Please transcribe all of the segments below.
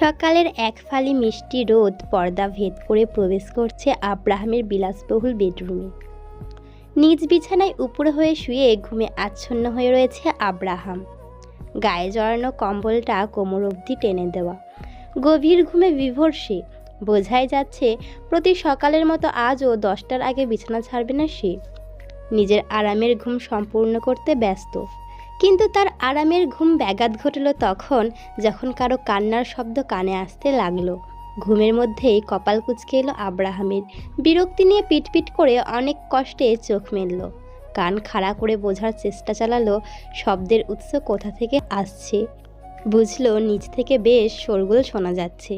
সকালের এক ফালি মিষ্টি রোদ পর্দা ভেদ করে প্রবেশ করছে আব্রাহামের বিলাসবহুল বেডরুমে। নিজ বিছানায় উপরে হয়ে শুয়ে ঘুমে আচ্ছন্ন হয়ে রয়েছে আব্রাহাম। গায়ে জড়ানো কম্বলটা কোমর অবধি টেনে দেওয়া, গভীর ঘুমে বিভোর সে। বোঝাই যাচ্ছে প্রতি সকালের মতো আজও 10টার আগে বিছানা ছাড়বে না সে। নিজের আরামের ঘুম সম্পূর্ণ করতে ব্যস্ত, কিন্তু তার আরামের ঘুম ব্যাঘাত ঘটল তখন যখন কারো কান্নার শব্দ কানে আসতে লাগলো। ঘুমের মধ্যেই কপাল কুঁচকে এলো আব্রাহামের। বিরক্তি নিয়ে পিটপিট করে অনেক কষ্টে চোখ মেলল, কান খাড়া করে বোঝার চেষ্টা চালালো শব্দের উৎস কোথা থেকে আসছে। বুঝলো নিচ থেকে বেশ শোরগোল শোনা যাচ্ছে।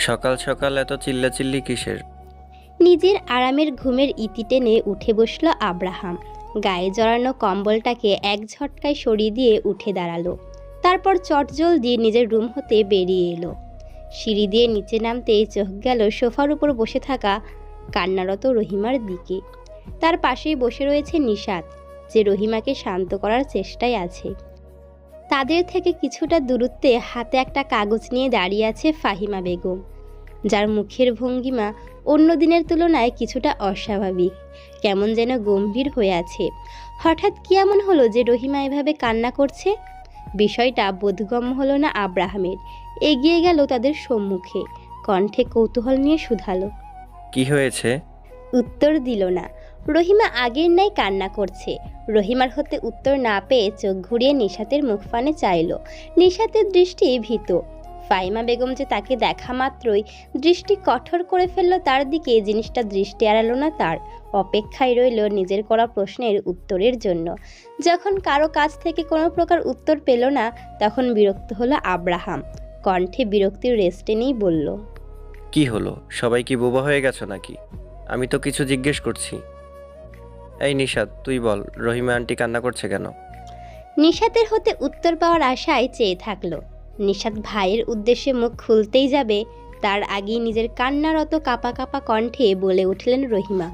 সকাল সকাল এত চিল্লাচিল্লি কিসের? নিজের আরামের ঘুমের ইতি টেনে উঠে বসলো আব্রাহাম। গায়ে জড়ানো কম্বলটাকে এক ঝটকায় সরিয়ে দিয়ে উঠে দাঁড়ালো। তারপর চটজলদি নিজের রুম হতে বেরিয়ে এলো। সিঁড়ি দিয়ে নিচে নামতেই চোখ গেল সোফার উপর বসে থাকা কান্নারত রহিমার দিকে। তার পাশেই বসে রয়েছে নিশাত, যে রহিমাকে শান্ত করার চেষ্টায় আছে। তাদের থেকে কিছুটা দূরত্বে হাতে একটা কাগজ নিয়ে দাঁড়িয়ে আছে ফাহিমা বেগম, যার মুখের ভঙ্গিমা অন্য দিনের তুলনায় কিছুটা অস্বাভাবিক, কেমন যেন গম্ভীর হয়ে আছে। হঠাৎ কি এমন হলো যে রহিমা এভাবে কান্না করছে? বিষয়টা বোধগম্য হলো না আব্রাহামের। এগিয়ে গেল তাদের সম্মুখে, কণ্ঠে কৌতূহল নিয়ে শুধালো, কি হয়েছে? উত্তর দিল না। রহিমা আগের ন্যায় কান্না করছে। রহিমার হতে উত্তর না পেয়ে চোখ ঘুরিয়ে নিশাতের মুখপানে চাইল। নিশাতের দৃষ্টি ভীত। ফাহিমা বেগম যে তাকে দেখা মাত্রই দৃষ্টি কঠোর করে ফেলল তার দিকে, জিনিসটা দৃষ্টি এড়ালো না তার। অপেক্ষায় রইল নিজের করা প্রশ্নের উত্তরের জন্য। যখন কারো কাছ থেকে কোনো প্রকার উত্তর পেল না, তখন বিরক্ত হলো আব্রাহাম। কণ্ঠে বিরক্তির রেস্টে নেই বলল, কি হলো? সবাই কি বোবা হয়ে গেছো নাকি? আমি তো কিছু জিজ্ঞেস করছি। এই নিশাত, তুই বল, রহিমা আন্টি কান্না করছে কেন? নিশাতের হতে উত্তর পাওয়ার আশায় চেয়ে থাকলো। নিশাত ভাইয়ের উদ্দেশ্যে মুখ খুলতেই যাবে, তার আগেই নিজের কান্নারত কাপা কাপা কণ্ঠে বলে উঠলেন রহিমা,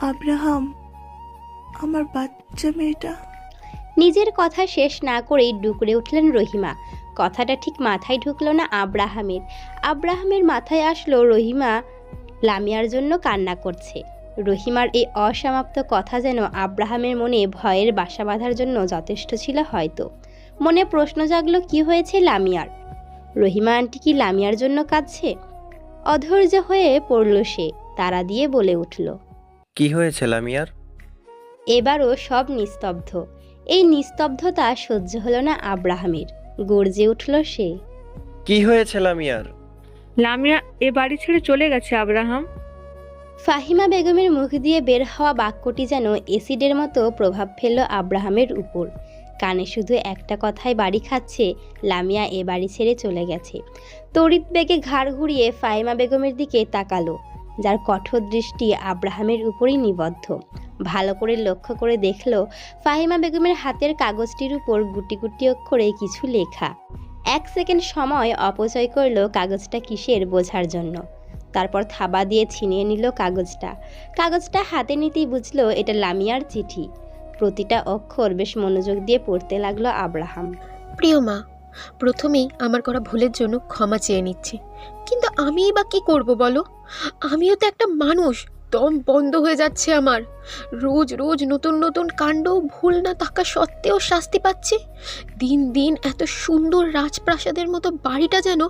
আব্রাহাম, আমার বাচ্চা মেয়েটা। নিজের কথা শেষ না করেই ডুকরে উঠলেন রহিমা। কথাটা ঠিক মাথায় ঢুকলো না আব্রাহামের। আব্রাহামের মাথায় আসলো রহিমা লামিয়ার জন্য কান্না করছে। রহিমার এই অসমাপ্ত কথা যেন আব্রাহামের মনে ভয়ের বাসা বাঁধার জন্য যথেষ্ট ছিল হয়তো। মনে প্রশ্ন জাগলো, কি হয়েছে লামিয়ার? রহিমা আন্টি কি লামিয়ার জন্য কাঁদছে? অধৈর্য হয়ে পড়ল সে, তাড়া দিয়ে বলে উঠল, কি হয়েছে লামিয়ার? এবারও সব নিস্তব্ধ। এই নিস্তব্ধতা সহ্য হলো না আব্রাহামের। গর্জে উঠল সে, কি হয়েছে লামিয়ার? লামিয়া এ বাড়ি ছেড়ে চলে গেছে আব্রাহাম। ফাহিমা বেগমের মুখ দিয়ে বের হওয়া বাক্যটি যেন এসিডের মতো প্রভাব ফেলল আব্রাহামের উপর। কানে শুধু একটা কথাই বাড়ি খাচ্ছে, লামিয়া এ বাড়ি ছেড়ে চলে গেছে। তড়িৎ বেগে ঘাড় ঘুরিয়ে ফাহিমা বেগমের দিকে তাকালো, যার কঠোর দৃষ্টি আব্রাহামের উপরই নিবদ্ধ। ভালো করে লক্ষ্য করে দেখল ফাহিমা বেগমের হাতের কাগজটির উপর গুটি গুটি অক্ষরে কিছু লেখা। 1 সেকেন্ড সময় অপচয় করলো কাগজটা কিসের বোঝার জন্য। তারপর থাবা দিয়ে ছিনিয়ে নিল কাগজটা। কাগজটা হাতে নিতেই বুঝলো এটা লামিয়ার চিঠি। প্রতিটা অক্ষর বেশ মনোযোগ দিয়ে পড়তে লাগলো আব্রাহাম। প্রিয় মা, প্রথমেই আমার করা ভুলের জন্য ক্ষমা চেয়ে নিচ্ছি, কিন্তু আমিই বা কি করব বলো? আমিও তো একটা মানুষ। দম বন্ধ হয়ে যাচ্ছে আমার। রোজ রোজ নতুন নতুন কাণ্ড, ভুল না থাকা সত্ত্বেও শাস্তি পাচ্ছি। দিন দিন এত সুন্দর রাজপ্রাসাদের মতো বাড়িটা যেন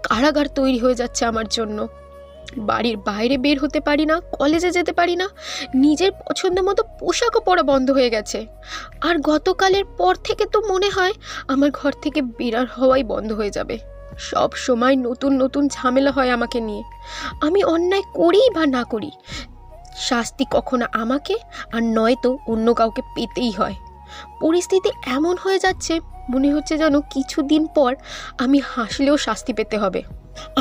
কারাগার তৈরি হয়ে যাচ্ছে আমার জন্য। বাড়ির বাইরে বের হতে পারি না, কলেজে যেতে পারি না, নিজের পছন্দ মতো পোশাকও পরা বন্ধ হয়ে গেছে। আর গতকালের পর থেকে তো মনে হয় আমার ঘর থেকে বেরার হওয়াই বন্ধ হয়ে যাবে। সব সময় নতুন নতুন ঝামেলা হয় আমাকে নিয়ে। আমি অন্যায় করি বা না করি, শাস্তি কখনো আমাকে আর নয়তো অন্য কাউকে পেতেই হয়। পরিস্থিতি এমন হয়ে যাচ্ছে, মনে হচ্ছে যেন কিছুদিন পর আমি হাসলেও শাস্তি পেতে হবে।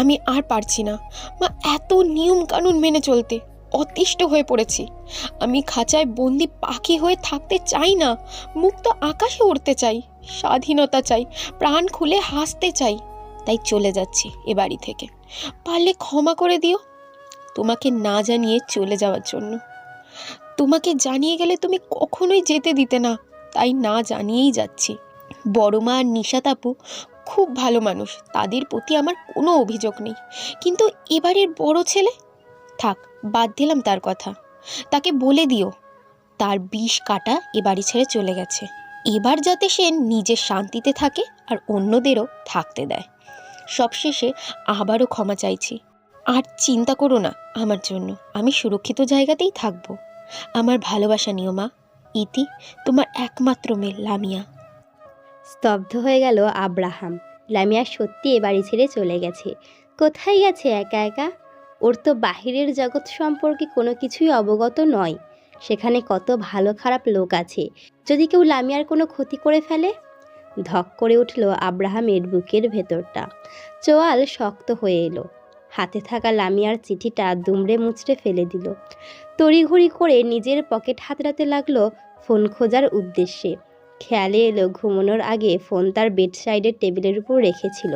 আমি আর পারছি না মা, এত নিয়ম কানুন মেনে চলতে অতিষ্ঠ হয়ে পড়েছি। আমি খাঁচায় বন্দি পাখি হয়ে থাকতে চাই না, মুক্ত আকাশে উড়তে চাই, স্বাধীনতা চাই, প্রাণ খুলে হাসতে চাই। তাই চলে যাচ্ছি এ বাড়ি থেকে। পারলে ক্ষমা করে দিও তোমাকে না জানিয়ে চলে যাওয়ার জন্য। তোমাকে জানিয়ে গেলে তুমি কখনোই যেতে দিতে না, তাই না জানিয়েই যাচ্ছি। বড় মা আর নিশাত আপু খুব ভালো মানুষ, তাদের প্রতি আমার কোনো অভিযোগ নেই। কিন্তু এবারের বড় ছেলে, থাক, বাদ দিলাম তার কথা। তাকে বলে দিও তার বিষ কাটা এ বাড়ি ছেড়ে চলে গেছে। এবার যাতে সে নিজের শান্তিতে থাকে আর অন্যদেরও থাকতে দেয়। সবশেষে আবারও ক্ষমা চাইছি। আর চিন্তা করো না আমার জন্য, আমি সুরক্ষিত জায়গাতেই থাকবো। আমার ভালোবাসা নিও মা। ইতি, তোমার একমাত্র মেয়ে লামিয়া। স্তব্ধ হয়ে গেল আব্রাহাম। লামিয়া সত্যি এ বাড়ি ছেড়ে চলে গেছে। কোথায় গেছে একা একা? ওর তো বাহিরের জগৎ সম্পর্কে কোনো কিছুই অবগত নয়। সেখানে কত ভালো খারাপ লোক আছে, যদি কেউ লামিয়ার কোনো ক্ষতি করে ফেলে। ধক করে উঠল আব্রাহামের বুকের ভেতরটা। চোয়াল শক্ত হয়ে এলো। হাতে থাকা লামিয়ার চিঠিটা দুমড়ে মুচড়ে ফেলে দিল। তড়িঘড়ি করে নিজের পকেট হাতড়াতে লাগলো ফোন খোঁজার উদ্দেশ্যে। খেয়ালে এলো ঘুমানোর আগে ফোন তার বেডসাইডের টেবিলের উপর রেখেছিল,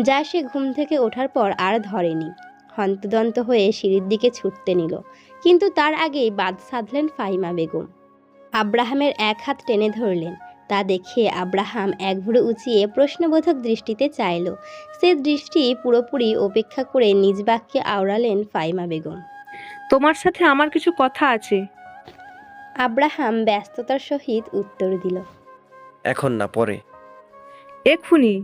যা সে ঘুম থেকে ওঠার পর আর ধরেনি। হন্তদন্ত হয়ে সিঁড়ির দিকে ছুটতে নিল, কিন্তু তার আগেই বাদ সাধলেন ফাহিমা বেগম। আব্রাহামের এক হাত টেনে ধরলেন। তা দেখে আব্রাহাম এক ভুরু উঁচিয়ে প্রশ্নবোধক দৃষ্টিতে চাইল। সে দৃষ্টি পুরোপুরি উপেক্ষা করে নিজ বাক্যে আওড়ালেন ফাহিমা বেগম। তোমার সাথে আমার কিছু কথা আছে। আব্রাহাম ব্যস্ততার সহিত উত্তর দিল, এখন না, পরে। এক্ষুনি।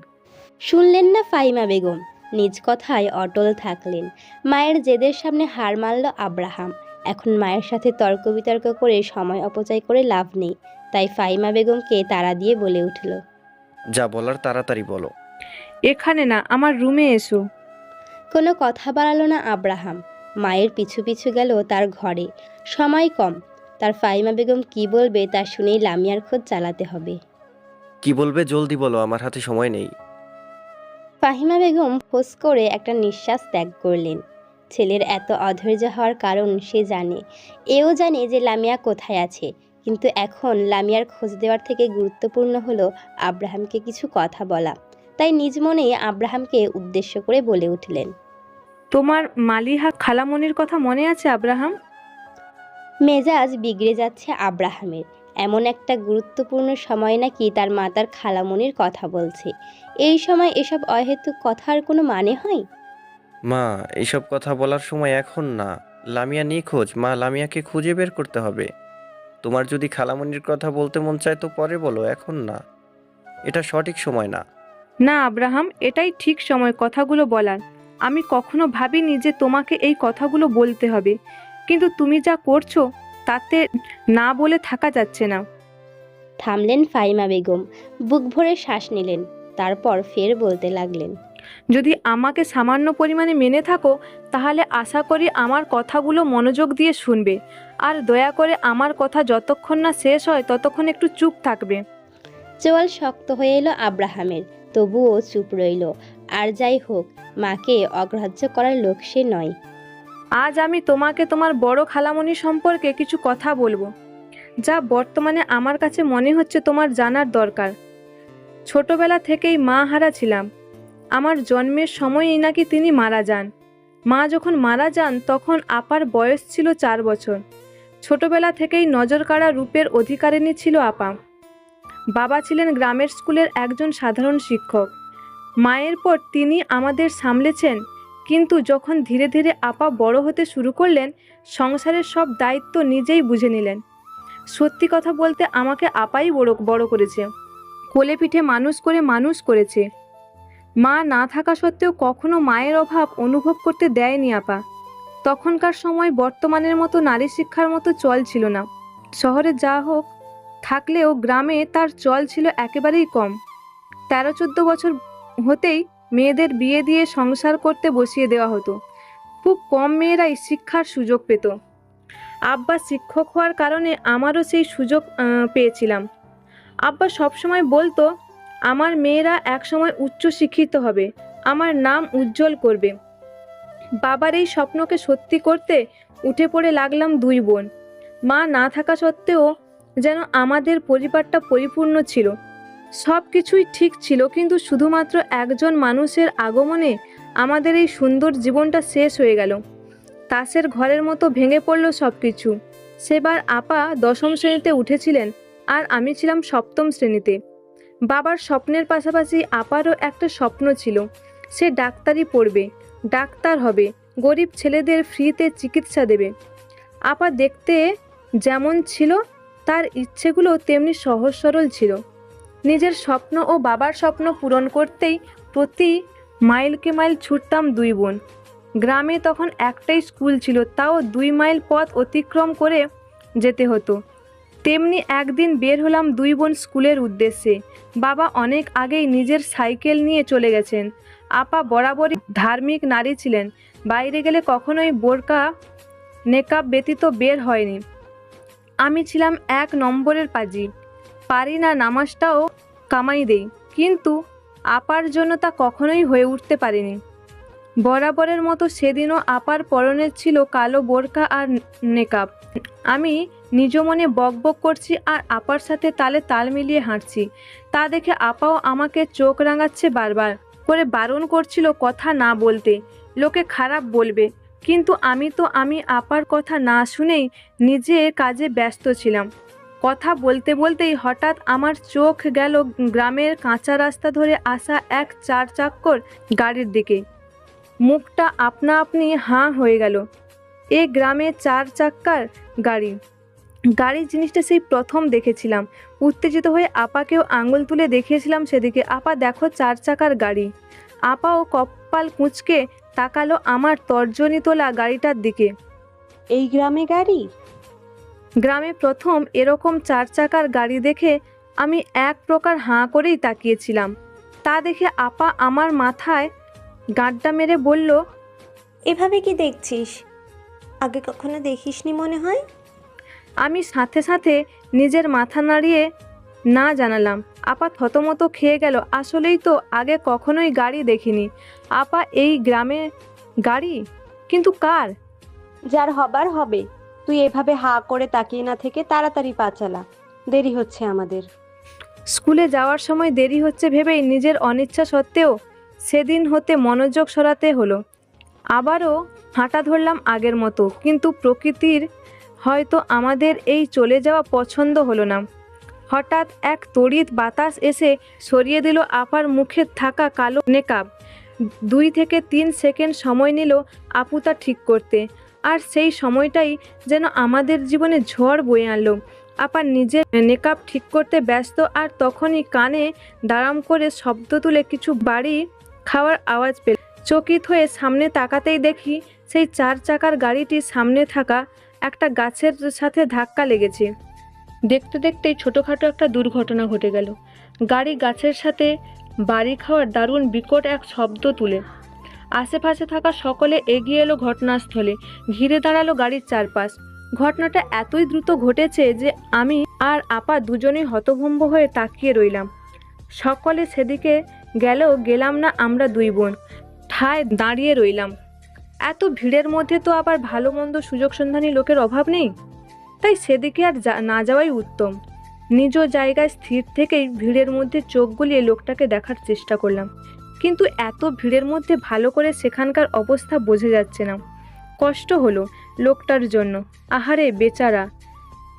শুনলেন না ফাহিমা বেগম, নিজ কথায় অটল থাকলেন। মায়ের জেদের সামনে হার মানল আব্রাহাম। এখন মায়ের সাথে তর্ক বিতর্ক করে সময় অপচয় করে লাভ নেই। তাই ফাহিমা বেগমকে তাড়া দিয়ে বলে উঠল, যা বলার তাড়াতাড়ি বলো। এখানে না, আমার রুমে এসো। কোনো কথা বাড়ালো না আব্রাহাম। মায়ের পিছু পিছু গেল তার ঘরে। সময় কম, তার ফাহিমা বেগম কি বলবে তা শুনেই লামিয়ার খোঁজ চালাতে হবে। কি বলবে জলদি বলো, আমার হাতে সময় নেই। ফাহিমা বেগম ফোঁস করে একটা নিঃশ্বাস ত্যাগ করলেন। ছেলের এত অধৈর্য হওয়ার কারণ সে জানে। এও জানে যে লামিয়া কোথায় আছে, কিন্তু এখন লামিয়ার খোঁজ দেওয়ার থেকে গুরুত্বপূর্ণ হলো আব্রাহামকে কিছু কথা বলা। তাই নিজ মনেই আব্রাহামকে উদ্দেশ্য করে বলে উঠলেন, তোমার মালিহা খালামণির কথা মনে আছে আব্রাহাম? মেজাজ বিগড়ে যাচ্ছে আব্রাহামের। এমন একটা গুরুত্বপূর্ণ সময় নাকি তার মাতার খালামণির কথা বলছে। এই সময় এসব অহেতুক কথার কোনো মানে হয়? মা, এইসব কথা বলার সময় এখন না। লামিয়া নিখোঁজ মা, লামিয়াকে খুঁজে বের করতে হবে। তোমার যদি খালামণির কথা বলতে মন চায় তো পরে বলো, এখন না। এটা সঠিক সময় না। না আব্রাহাম, এটাই ঠিক সময় কথাগুলো বলার। আমি কখনো ভাবিনি যে তোমাকে এই কথাগুলো বলতে হবে, কিন্তু তুমি যা করছো তাতে না বলে থাকা যাচ্ছে না। থামলেন ফাহিমা বেগম, বুক ভরে শ্বাস নিলেন, তারপর ফের বলতে লাগলেন, যদি আমাকে সামান্য পরিমাণে মেনে থাকো তাহলে আশা করি আমার কথাগুলো মনোযোগ দিয়ে শুনবে, আর দয়া করে আমার কথা যতক্ষণ না শেষ হয় ততক্ষণ একটু চুপ থাকবে। চোয়াল শক্ত হয়ে এলো আব্রাহামের, তবুও চুপ রইল। আর যাই হোক, মাকে অগ্রাহ্য করার লোক সে নয়। আজ আমি তোমাকে তোমার বড় খালামণি সম্পর্কে কিছু কথা বলবো, যা বর্তমানে আমার কাছে মনে হচ্ছে তোমার জানার দরকার। ছোটবেলা থেকেই মা হারা ছিলাম। আমার জন্মের সময়ই নাকি তিনি মারা যান। মা যখন মারা যান তখন আপার বয়স ছিল 4 বছর। ছোটবেলা থেকেই নজর কাড়া রূপের অধিকারিণী ছিল আপা। বাবা ছিলেন গ্রামের স্কুলের একজন সাধারণ শিক্ষক। মায়ের পর তিনি আমাদের সামলেছেন, কিন্তু যখন ধীরে ধীরে আপা বড় হতে শুরু করলেন, সংসারের সব দায়িত্ব নিজেই বুঝে নিলেন। সত্যি কথা বলতে আমাকে আপাই বড় করেছে, কোলে পিঠে মানুষ করেছে। মা না থাকা সত্ত্বেও কখনো মায়ের অভাব অনুভব করতে দেয়নি আপা। তখনকার সময় বর্তমানের মতো নারী শিক্ষার মতো চল ছিল না। শহরে যা হোক থাকলেও গ্রামে তার চল ছিল একেবারেই কম। 13-14 বছর হতেই মেয়েদের বিয়ে দিয়ে সংসার করতে বসিয়ে দেওয়া হতো। খুব কম মেয়েরাই শিক্ষার সুযোগ পেত। আব্বা শিক্ষক হওয়ার কারণে আমারও সেই সুযোগ পেয়েছিলাম। আব্বা সবসময় বলতো, আমার মেয়েরা একসময় উচ্চ শিক্ষিত হবে, আমার নাম উজ্জ্বল করবে। বাবার এই স্বপ্নকে সত্যি করতে উঠে পড়ে লাগলাম 2 বোন। মা না থাকা সত্ত্বেও যেন আমাদের পরিবারটা পরিপূর্ণ ছিল। সব কিছুই ঠিক ছিল, কিন্তু শুধুমাত্র একজন মানুষের আগমনে আমাদের এই সুন্দর জীবনটা শেষ হয়ে গেল। তাসের ঘরের মতো ভেঙে পড়ল সব কিছু। সেবার আপা 10ম শ্রেণীতে উঠেছিলেন আর আমি ছিলাম 7ম শ্রেণীতে। বাবার স্বপ্নের পাশাপাশি আপারও একটা স্বপ্ন ছিল, সে ডাক্তারি পড়বে, ডাক্তার হবে, গরিব ছেলেদের ফ্রিতে চিকিৎসা দেবে। আপা দেখতে যেমন ছিল তার ইচ্ছেগুলো তেমনি সহজ সরল ছিল। নিজের স্বপ্ন ও বাবার স্বপ্ন পূরণ করতেই প্রতি মাইলকে মাইল ছুটতাম দুই বোন। গ্রামে তখন একটাই স্কুল ছিল, তাও 2 মাইল পথ অতিক্রম করে যেতে হতো। তেমনি একদিন বের হলাম দুই বোন স্কুলের উদ্দেশ্যে। বাবা অনেক আগেই নিজের সাইকেল নিয়ে চলে গেছেন। আপা বরাবরই ধার্মিক নারী ছিলেন, বাইরে গেলে কখনোই বোরকা নেকাব ব্যতীত বের হয়নি। আমি ছিলাম 1 নম্বরের পাজি, পারি না নামাজটাও কামাই দেই, কিন্তু আপার জন্য তা কখনোই হয়ে উঠতে পারেনি। বরাবরের মতো সেদিনও আপার পরনে ছিল কালো বোরকা আর নেকাব। আমি নিজ মনে বকবক করছি আর আপার সাথে তালে তাল মিলিয়ে হাঁটছি। তা দেখে আপাও আমাকে চোখ রাঙাচ্ছে, বারবার করে বারণ করছিল কথা না বলতে, লোকে খারাপ বলবে। কিন্তু আমি আপার কথা না শুনেই নিজের কাজে ব্যস্ত ছিলাম। কথা বলতে বলতেই হঠাৎ আমার চোখ গেল গ্রামের কাঁচা রাস্তা ধরে আসা এক 4 চাক্কর গাড়ির দিকে। মুখটা আপনা আপনি হাঁ হয়ে গেল। এ গ্রামে 4 চাক্কার গাড়ি জিনিসটা সেই প্রথম দেখেছিলাম। উত্তেজিত হয়ে আপাকেও আঙুল তুলে দেখিয়েছিলাম সেদিকে। আপা দেখো 4 চাকার গাড়ি। আপাও কপাল কুঁচকে তাকালো আমার তর্জনী তোলা গাড়িটার দিকে। এই গ্রামে গাড়ি? গ্রামে প্রথম এরকম 4 চাকার গাড়ি দেখে আমি এক প্রকার হাঁ করেই তাকিয়েছিলাম। তা দেখে আপা আমার মাথায় গাঁটটা মেরে বলল, এভাবে কি দেখছিস? আগে কখনো দেখিসনি মনে হয়। আমি সাথে সাথে নিজের মাথা নাড়িয়ে না জানালাম। আপা থতমত খেয়ে গেল। আসলেই তো আগে কখনোই গাড়ি দেখিনি। আপা, এই গ্রামে গাড়ি? কিন্তু কার? যার হবার হবে। তুই এভাবে হা করে তাকিয়ে না থেকে তাড়াতাড়ি পা চালা, দেরি হচ্ছে আমাদের। স্কুলে যাওয়ার সময় দেরি হচ্ছে ভেবেই নিজের অনিচ্ছা সত্ত্বেও সেদিন হতে মনোযোগ সরাতে হলো। আবারও হাঁটা ধরলাম আগের মতো, কিন্তু প্রকৃতির হয়তো আমাদের এই চলে যাওয়া পছন্দ হলো না। হঠাৎ এক তড়িৎ বাতাস এসে সরিয়ে দিল আপার মুখে থাকা কালো নেকাব। 2 থেকে 3 সেকেন্ড সময় নিল আপু তা ঠিক করতে, আর সেই সময়টাই যেন আমাদের জীবনে ঝড় বয়ে আনলো। আপা নিজের নেকাব ঠিক করতে ব্যস্ত, আর তখনই কানে দাঁড়াম করে শব্দ তুলে কিছু বাড়ি খাওয়ার আওয়াজ পেল। চকিত হয়ে সামনে তাকাতেই দেখি সেই 4 চাকার গাড়িটি সামনে থাকা একটা গাছের সাথে ধাক্কা লেগেছে। দেখতে দেখতেই ছোটোখাটো একটা দুর্ঘটনা ঘটে গেল। গাড়ি গাছের সাথে বাড়ি খাওয়ার দারুণ বিকট এক শব্দ তুলে আশেপাশে থাকা সকলে এগিয়ে এলো ঘটনাস্থলে। ঘিরে দাঁড়ালো গাড়ির চারপাশ। ঘটনাটা এতই দ্রুত ঘটেছে যে আমি আর আপা দুজনেই হতভম্ব হয়ে তাকিয়ে রইলাম। সকলে সেদিকে গেলাম না আমরা 2 বোন ঠায় দাঁড়িয়ে রইলাম। এত ভিড়ের মধ্যে তো আবার ভালো মন্দ সুযোগ সন্ধানী লোকের অভাব নেই, তাই সেদিকে আর না যাওয়াই উত্তম। নিজ জায়গায় স্থির থেকেই ভিড়ের মধ্যে চোখ গলিয়ে লোকটাকে দেখার চেষ্টা করলাম, কিন্তু এত ভিড়ের মধ্যে ভালো করে সেখানকার অবস্থা বোঝা যাচ্ছে না। কষ্ট হলো লোকটার জন্য। আহারে বেচারা,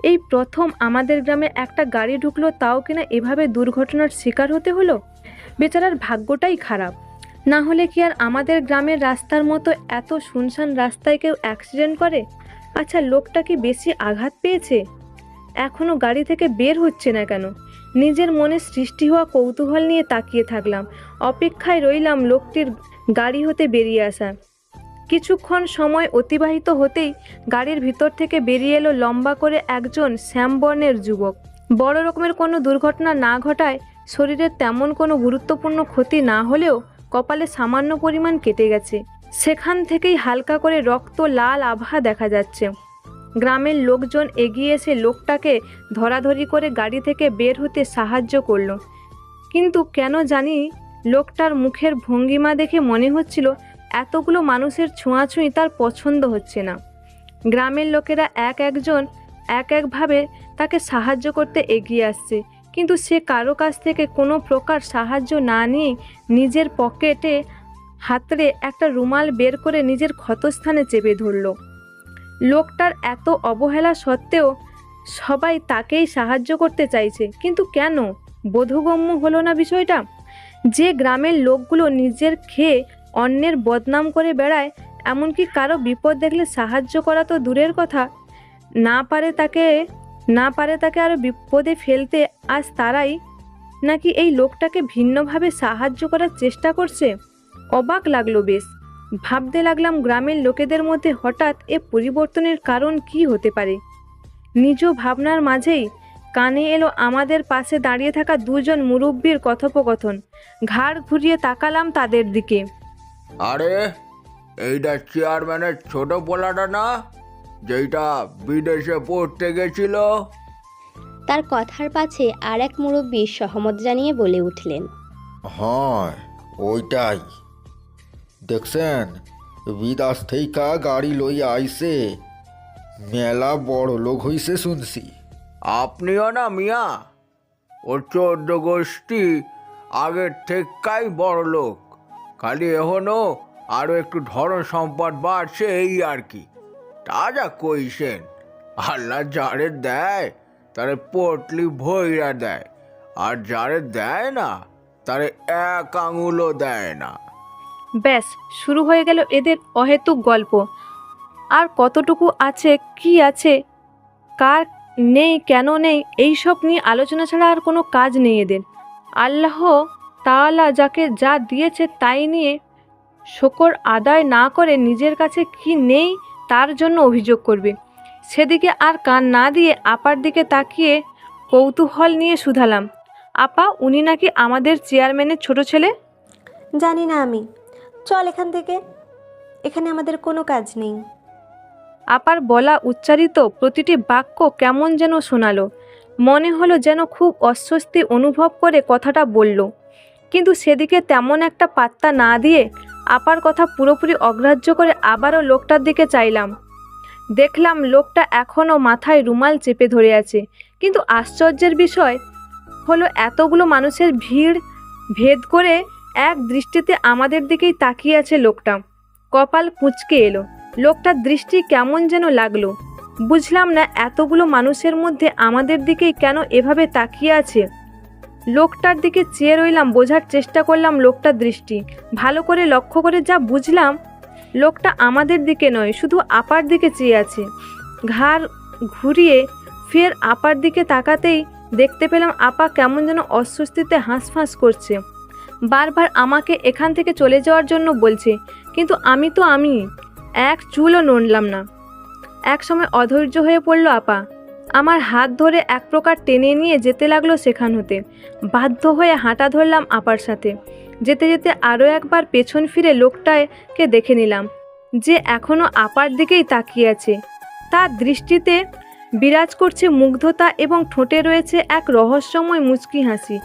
এই প্রথম আমাদের গ্রামে একটা গাড়ি ঢুকলো, তাও কিনা এভাবে দুর্ঘটনার শিকার হতে হলো। বেচারার ভাগ্যটাই খারাপ। না হলে কি আর আমাদের গ্রামের রাস্তার মতো এত শুনশান রাস্তায় কেউ অ্যাক্সিডেন্ট করে? আচ্ছা, লোকটা কি বেশি আঘাত পেয়েছে? এখনও গাড়ি থেকে বের হচ্ছে না কেন? নিজের মনে সৃষ্টি হওয়া কৌতূহল নিয়ে তাকিয়ে থাকলাম। অপেক্ষায় রইলাম লোকটির গাড়ি হতে বেরিয়ে আসা। কিছুক্ষণ সময় অতিবাহিত হতেই গাড়ির ভিতর থেকে বেরিয়ে এলো লম্বা করে একজন শ্যামবর্ণের যুবক। বড় রকমের কোনো দুর্ঘটনা না ঘটায় শরীরের তেমন কোনো গুরুত্বপূর্ণ ক্ষতি না হলেও কপালে সামান্য পরিমাণ কেটে গেছে। সেখান থেকেই হালকা করে রক্ত লাল আভা দেখা যাচ্ছে। গ্রামের লোকজন এগিয়ে এসে লোকটাকে ধরাধরি করে গাড়ি থেকে বের হতে সাহায্য করলো। কিন্তু কেন জানি লোকটার মুখের ভঙ্গিমা দেখে মনে হচ্ছিল এতগুলো মানুষের ছোঁয়াছুঁই তার পছন্দ হচ্ছে না। গ্রামের লোকেরা একজন একভাবে তাকে সাহায্য করতে এগিয়ে আসছে, কিন্তু সে কারো কাছ থেকে কোনো প্রকার সাহায্য না নিয়ে নিজের পকেটে হাতড়ে একটা রুমাল বের করে নিজের ক্ষতস্থানে চেপে ধরল। লোকটার এত অবহেলা সত্ত্বেও সবাই তাকেই সাহায্য করতে চাইছে, কিন্তু কেন? বোধগম্য হলো না বিষয়টা? যে গ্রামের লোকগুলো নিজের খেয়ে অন্যের বদনাম করে বেড়ায়, এমনকি কারো বিপদ দেখলে সাহায্য করা তো দূরের কথা, না পারে তাকে আরো বিপদে ফেলতে, আজ তারাই নাকি এই লোকটাকে ভিন্নভাবে সাহায্য করার চেষ্টা করছে। অবাক লাগলো বেশ। ভাবতে লাগলাম গ্রামের লোকেদের মধ্যে হঠাৎ এ পরিবর্তনের কারণ কি হতে পারে। নিজ ভাবনার মাঝেই কানে এলো আমাদের পাশে দাঁড়িয়ে থাকা দুজন মুরব্বির কথোপকথন। ঘাড় ঘুরিয়ে তাকালাম তাদের দিকে। আরে এইটা চেয়ারম্যানের ছোট পোলাটা না, যেটা বিদেশে পড়তে গেছিল? তার কথার পাছে আর এক মুরব্বী সহমত জানিয়ে বলে উঠলেন। হ্যাঁ, ওইটাই। দেখছেন, বিদাস থেইকা গাড়ি লইয়া আইসে, মেলা বড় লোক হইছে শুনছি। আপনিও না মিয়া, ওর 14 গোষ্ঠী আগের থেকাই বড় লোক, খালি এখনো আরো একটু ধরন সম্পদ বাড়ছে এই আর কি। তা যা কইছেন, আল্লাহ যারে দেয় তারে পটলি ভইরা দেয়, আর যারে দেয় না তারে এক আঙুলও দেয় না। ব্যাস শুরু হয়ে গেল এদের অহেতুক গল্প। আর কতটুকু আছে, কি আছে, কার নেই, কেন নেই, এইসব নিয়ে আলোচনা ছাড়া আর কোনো কাজ নেই এদের। আল্লাহ তাআলা যাকে যা দিয়েছে তাই নিয়ে শকর আদায় না করে নিজের কাছে কি নেই তার জন্য অভিযোগ করবে। সেদিকে আর কান না দিয়ে আপার দিকে তাকিয়ে কৌতূহল নিয়ে শুধালাম, আপা, উনি নাকি আমাদের চেয়ারম্যানের ছোট ছেলে? জানি না আমি, চল এখান থেকে, এখানে আমাদের কোনো কাজ নেই। আপার বলা উচ্চারিত প্রতিটি বাক্য কেমন যেন শোনালো। মনে হলো যেন খুব অস্বস্তি অনুভব করে কথাটা বলল। কিন্তু সেদিকে তেমন একটা পাত্তা না দিয়ে আপার কথা পুরোপুরি অগ্রাহ্য করে আবারও লোকটার দিকে চাইলাম। দেখলাম লোকটা এখনও মাথায় রুমাল চেপে ধরে আছে। কিন্তু আশ্চর্যের বিষয় হলো এতগুলো মানুষের ভিড় ভেদ করে এক দৃষ্টিতে আমাদের দিকেই তাকিয়ে আছে লোকটা। কপাল কুঁচকে এলো। লোকটার দৃষ্টি কেমন যেন লাগলো। বুঝলাম না এতগুলো মানুষের মধ্যে আমাদের দিকেই কেন এভাবে তাকিয়ে আছে। লোকটার দিকে চেয়ে রইলাম, বোঝার চেষ্টা করলাম লোকটার দৃষ্টি। ভালো করে লক্ষ্য করে যা বুঝলাম, লোকটা আমাদের দিকে নয়, শুধু আপার দিকে চেয়ে আছে। ঘাড় ঘুরিয়ে ফের আপার দিকে তাকাতেই দেখতে পেলাম আপা কেমন যেন অস্বস্তিতে হাঁসফাঁস করছে। বারবার আমাকে এখান থেকে চলে যাওয়ার জন্য বলছে, কিন্তু আমি এক চুলও নড়লাম না। এক সময় অধৈর্য হয়ে পড়ল আপা। আমার হাত ধরে এক প্রকার টেনে নিয়ে যেতে লাগলো সেখান হতে। বাধ্য হয়ে হাঁটা ধরলাম আপার সাথে। যেতে যেতে আরও একবার পেছন ফিরে লোকটাকে দেখে নিলাম, যে এখনও আপার দিকেই তাকিয়ে আছে। তার দৃষ্টিতে বিরাজ করছে মুগ্ধতা এবং ঠোঁটে রয়েছে এক রহস্যময় মুচকি হাসি।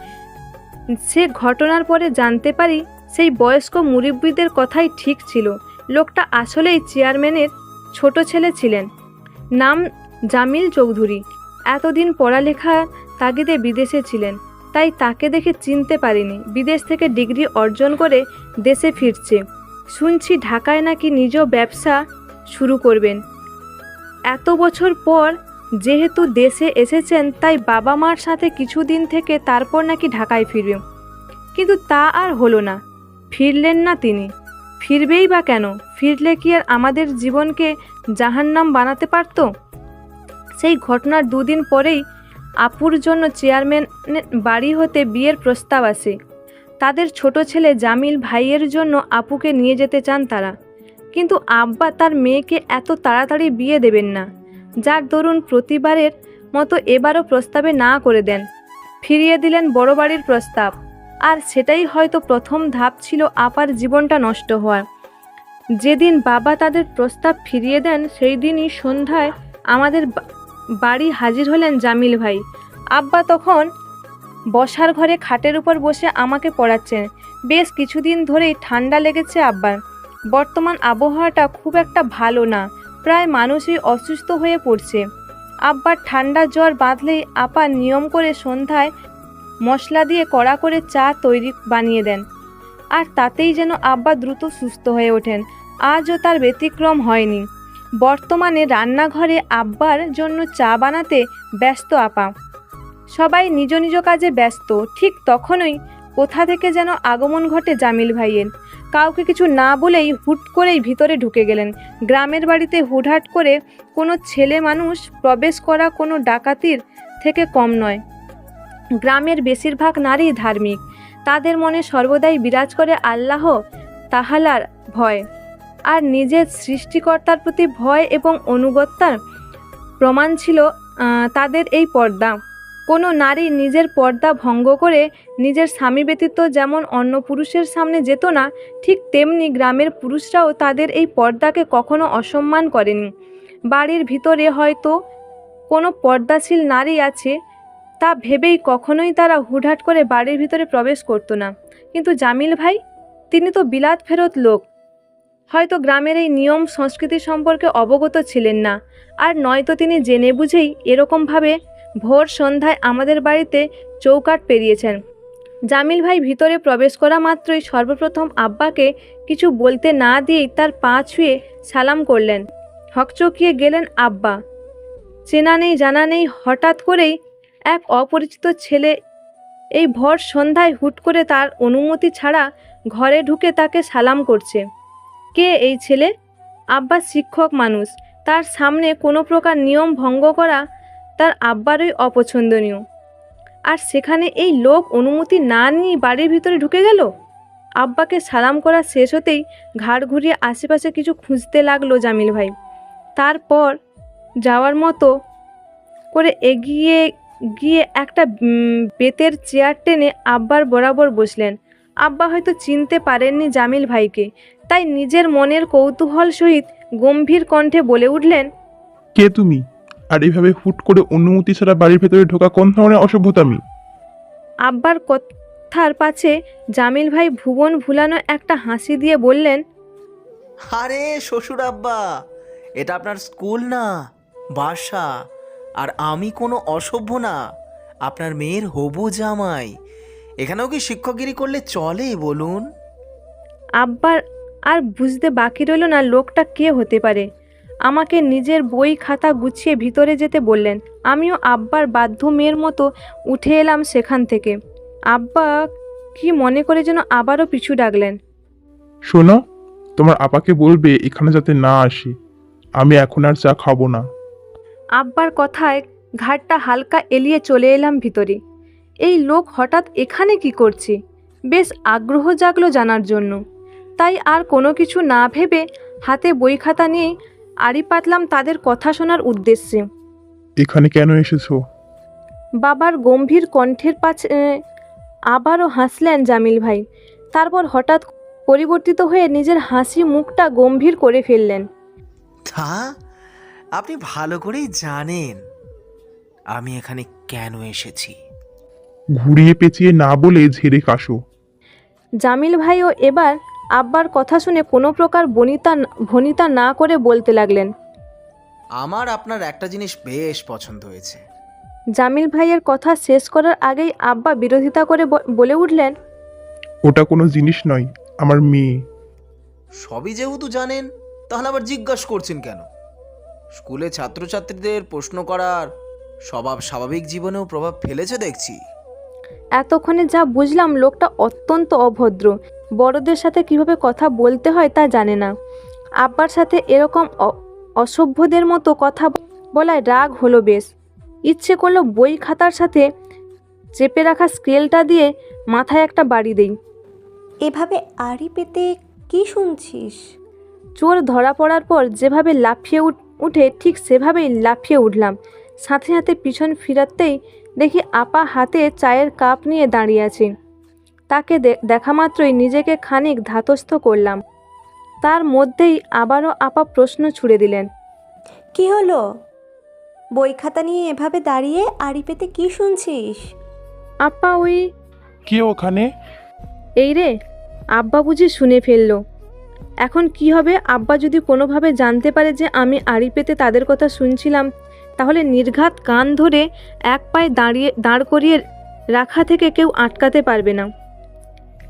সে ঘটনার পরে জানতে পারি সেই বয়স্ক মুরব্বিদের কথাই ঠিক ছিল। লোকটা আসলেই চেয়ারম্যানের ছোট ছেলে ছিলেন। নাম জামিল চৌধুরী। এতদিন পড়ালেখার তাগিদে বিদেশে ছিলেন, তাই তাকে দেখে চিনতে পারিনি। বিদেশ থেকে ডিগ্রি অর্জন করে দেশে ফিরছে। শুনছি ঢাকায় নাকি নিজ ব্যবসা শুরু করবেন। এত বছর পর যেহেতু দেশে এসেছেন, তাই বাবা মার সাথে কিছুদিন থেকে তারপর নাকি ঢাকায় ফিরবে। কিন্তু তা আর হলো না। ফিরলেন না তিনি। ফিরবেই বা কেন? ফিরলে কি আর আমাদের জীবনকে জাহান্নাম বানাতে পারত? সেই ঘটনার দুদিন পরেই আপুর জন্য চেয়ারম্যানের বাড়ি হতে বিয়ের প্রস্তাব আসে। তাদের ছোট ছেলে জামিল ভাইয়ের জন্য আপুকে নিয়ে যেতে চান তারা। কিন্তু আব্বা তার মেয়েকে এত তাড়াতাড়ি বিয়ে দেবেন না, যার দরুন প্রতিবারের মতো এবারও প্রস্তাবে না করে দেন। ফিরিয়ে দিলেন বড় বাড়ির প্রস্তাব। আর সেটাই হয়তো প্রথম ধাপ ছিল আপার জীবনটা নষ্ট হওয়ার। যেদিন বাবা তাদের প্রস্তাব ফিরিয়ে দেন, সেই দিনই সন্ধ্যায় আমাদের বাড়ি হাজির হলেন জামিল ভাই। আব্বা তখন বসার ঘরে খাটের উপর বসে আমাকে পড়াচ্ছেন। বেশ কিছুদিন ধরেই ঠান্ডা লেগেছে আব্বার। বর্তমান আবহাওয়াটা খুব একটা ভালো না, প্রায় মানুষই অসুস্থ হয়ে পড়ছে। আব্বার ঠান্ডা জ্বর বাঁধলেই আপা নিয়ম করে সন্ধ্যায় মশলা দিয়ে কড়া করে চা বানিয়ে দেন। আর তাতেই যেন আব্বা দ্রুত সুস্থ হয়ে ওঠেন। আজও তার ব্যতিক্রম হয়নি। বর্তমানে রান্নাঘরে আব্বার জন্য চা বানাতে ব্যস্ত আপা। সবাই নিজ নিজ কাজে ব্যস্ত। ঠিক তখনই কোথা থেকে যেন আগমন ঘটে জামিল ভাইয়ের। কাউকে কিছু না বলেই হুট করেই ভিতরে ঢুকে গেলেন। গ্রামের বাড়িতে হুটহাট করে কোনো ছেলে মানুষ প্রবেশ করা কোনো ডাকাতির থেকে কম নয়। গ্রামের বেশিরভাগ নারী ধার্মিক, তাদের মনে সর্বদাই বিরাজ করে আল্লাহ তাআলার ভয় আর নিজের সৃষ্টিকর্তার প্রতি ভয় এবং অনুগত্যার প্রমাণ ছিল তাদের এই পর্দা। কোনো নারী নিজের পর্দা ভঙ্গ করে নিজের স্বামী ব্যতীত যেমন অন্য পুরুষের সামনে যেত না, ঠিক তেমনি গ্রামের পুরুষরাও তাদের এই পর্দাকে কখনো অসম্মান করেনি। বাড়ির ভিতরে হয়তো কোনো পর্দাশীল নারী আছে তা ভেবেই কখনোই তারা হুটহাট করে বাড়ির ভিতরে প্রবেশ করতো না। কিন্তু জামিল ভাই, তিনি তো বিলাত ফেরত লোক, হয়তো গ্রামের এই নিয়ম সংস্কৃতি সম্পর্কে অবগত ছিলেন না, আর নয়তো তিনি জেনে বুঝেই এরকমভাবে ভোর সন্ধ্যায় আমাদের বাড়িতে চৌকাঠ পেরিয়েছেন। জামিল ভাই ভিতরে প্রবেশ করা মাত্রই সর্বপ্রথম আব্বাকে কিছু বলতে না দিয়েই তার পা ছুঁয়ে সালাম করলেন। হকচকিয়ে গেলেন আব্বা। চেনা নেই জানা নেই হঠাৎ করেই এক অপরিচিত ছেলে এই ভর সন্ধ্যায় হুট করে তার অনুমতি ছাড়া ঘরে ঢুকে তাকে সালাম করছে। কে এই ছেলে? আব্বা শিক্ষক মানুষ, তার সামনে কোনো প্রকার নিয়ম ভঙ্গ করা তার আব্বারই অপছন্দনীয়। আর সেখানে এই লোক অনুমতি না নিয়ে বাড়ির ভিতরে ঢুকে গেল। আব্বাকে সালাম করা শেষ হতেই ঘাড় ঘুরিয়ে আশেপাশে কিছু খুঁজতে লাগলো জামিল ভাই। তারপর যাওয়ার মতো করে এগিয়ে গিয়ে একটা বেতের চেয়ার টেনে আব্বার বরাবর বসলেন। আব্বা হয়তো চিনতে পারেননি জামিল ভাইকে, তাই নিজের মনের কৌতূহল সহিত গম্ভীর কণ্ঠে বলে উঠলেন, কে তুমি? আর এইভাবে হুট করে অনুমতি ছাড়া বাড়ির ভেতরে ঢোকা কোন ধরনের অসভ্যতামি? আব্বার কথার পাছে জামিল ভাই ভুবন ভুলানো একটা হাসি দিয়ে বললেন, আরে শ্বশুর আব্বা, এটা আপনার স্কুল না, বাসা। আর আমি কোনো অসভ্য না, আপনার মেয়ের হবু জামাই। এখানেও কি শিক্ষকগিরি করলে চলে বলুন? আব্বার আর বুঝতে বাকি রইল না লোকটা কে হতে পারে। আমাকে নিজের বই খাতা গুছিয়ে ভিতরে যেতে বললেন। আমিও আব্বার বাধ্য মেয়ের মতো উঠে এলাম সেখান থেকে। আব্বা কি মনে করে যেন আবারও পিছু ডাকলেন। শোনো, তোমার আপাকে বলবে এখানে যাতে না আসি, আমি এখন আর চা খাবো না। আব্বার কথায় ঘাটটা হালকা এলিয়ে চলে এলাম ভিতরে। এই লোক হঠাৎ এখানে কি করছে? বেশ আগ্রহ জাগলো জানার জন্য। তাই আর কোনো কিছু না ভেবে হাতে বই খাতা নিয়ে আড়ি পাতলাম তাদের কথা শোনার উদ্দেশ্যে। এখানে কেন এসেছো? বাবার গম্ভীর কণ্ঠের পাশে আবারও হাসলেন জামিল ভাই। তারপর হঠাৎ পরিবর্তিত হয়ে নিজের হাসি মুখটা গম্ভীর করে ফেললেন। তা আপনি ভালো করেই জানেন আমি এখানে কেন এসেছি। ঘুরিয়ে পেঁচিয়ে না বলে ঝেড়ে কাশো। জামিল ভাইও এবার আব্বার কথা শুনে কোনো প্রকার ভনিতা না করে বলতে লাগলেন, আমার আপনার একটা জিনিস বেশ পছন্দ হয়েছে। জামিল ভাইয়ের কথা শেষ করার আগেই আব্বা বিরোধিতা করে বলে উঠলেন, ওটা কোনো জিনিস নয়, আমার মেয়ে। সবই যেহেতু জানেন, তাহলে আবার জিজ্ঞাসা করছেন কেন? স্কুলে ছাত্রছাত্রীদের প্রশ্ন করার স্বভাব স্বাভাবিক জীবনেও প্রভাব ফেলেছে দেখছি। এতক্ষণে যা বুঝলাম লোকটা অত্যন্ত অভদ্র, বড়দের সাথে কিভাবে কথা বলতে হয় তা জানে না। আব্বার সাথে এরকম অসভ্যদের মতো কথা বলায় রাগ হলো বেশ। ইচ্ছে করলো বই খাতার সাথে চেপে রাখা স্কেলটা দিয়ে মাথায় একটা বাড়ি দেই। এভাবে আড়ি পেতে কি শুনছিস? চোর ধরা পড়ার পর যেভাবে লাফিয়ে উঠে ঠিক সেভাবেই লাফিয়ে উঠলাম। সাথে সাথে পিছন ফিরাতেই দেখি আপা হাতে চায়ের কাপ নিয়ে দাঁড়িয়ে আছে। তাকে দেখা মাত্রই নিজেকে খানিক ধাতস্থ করলাম। তার মধ্যেই আবারও আপা প্রশ্ন ছুড়ে দিলেন, কি হলো? বই খাতা নিয়ে এভাবে দাঁড়িয়ে আড়ি পেতে কি শুনছিস? আপা ওই কে ওখানে? এই রে, আব্বা বুঝি শুনে ফেললো। এখন কি হবে? আব্বা যদি কোনোভাবে জানতে পারে যে আমি আড়ি পেতে তাদের কথা শুনছিলাম, তাহলে নির্ঘাত কান ধরে এক পায়ে দাঁড় করিয়ে রাখা থেকে কেউ আটকাতে পারবে না।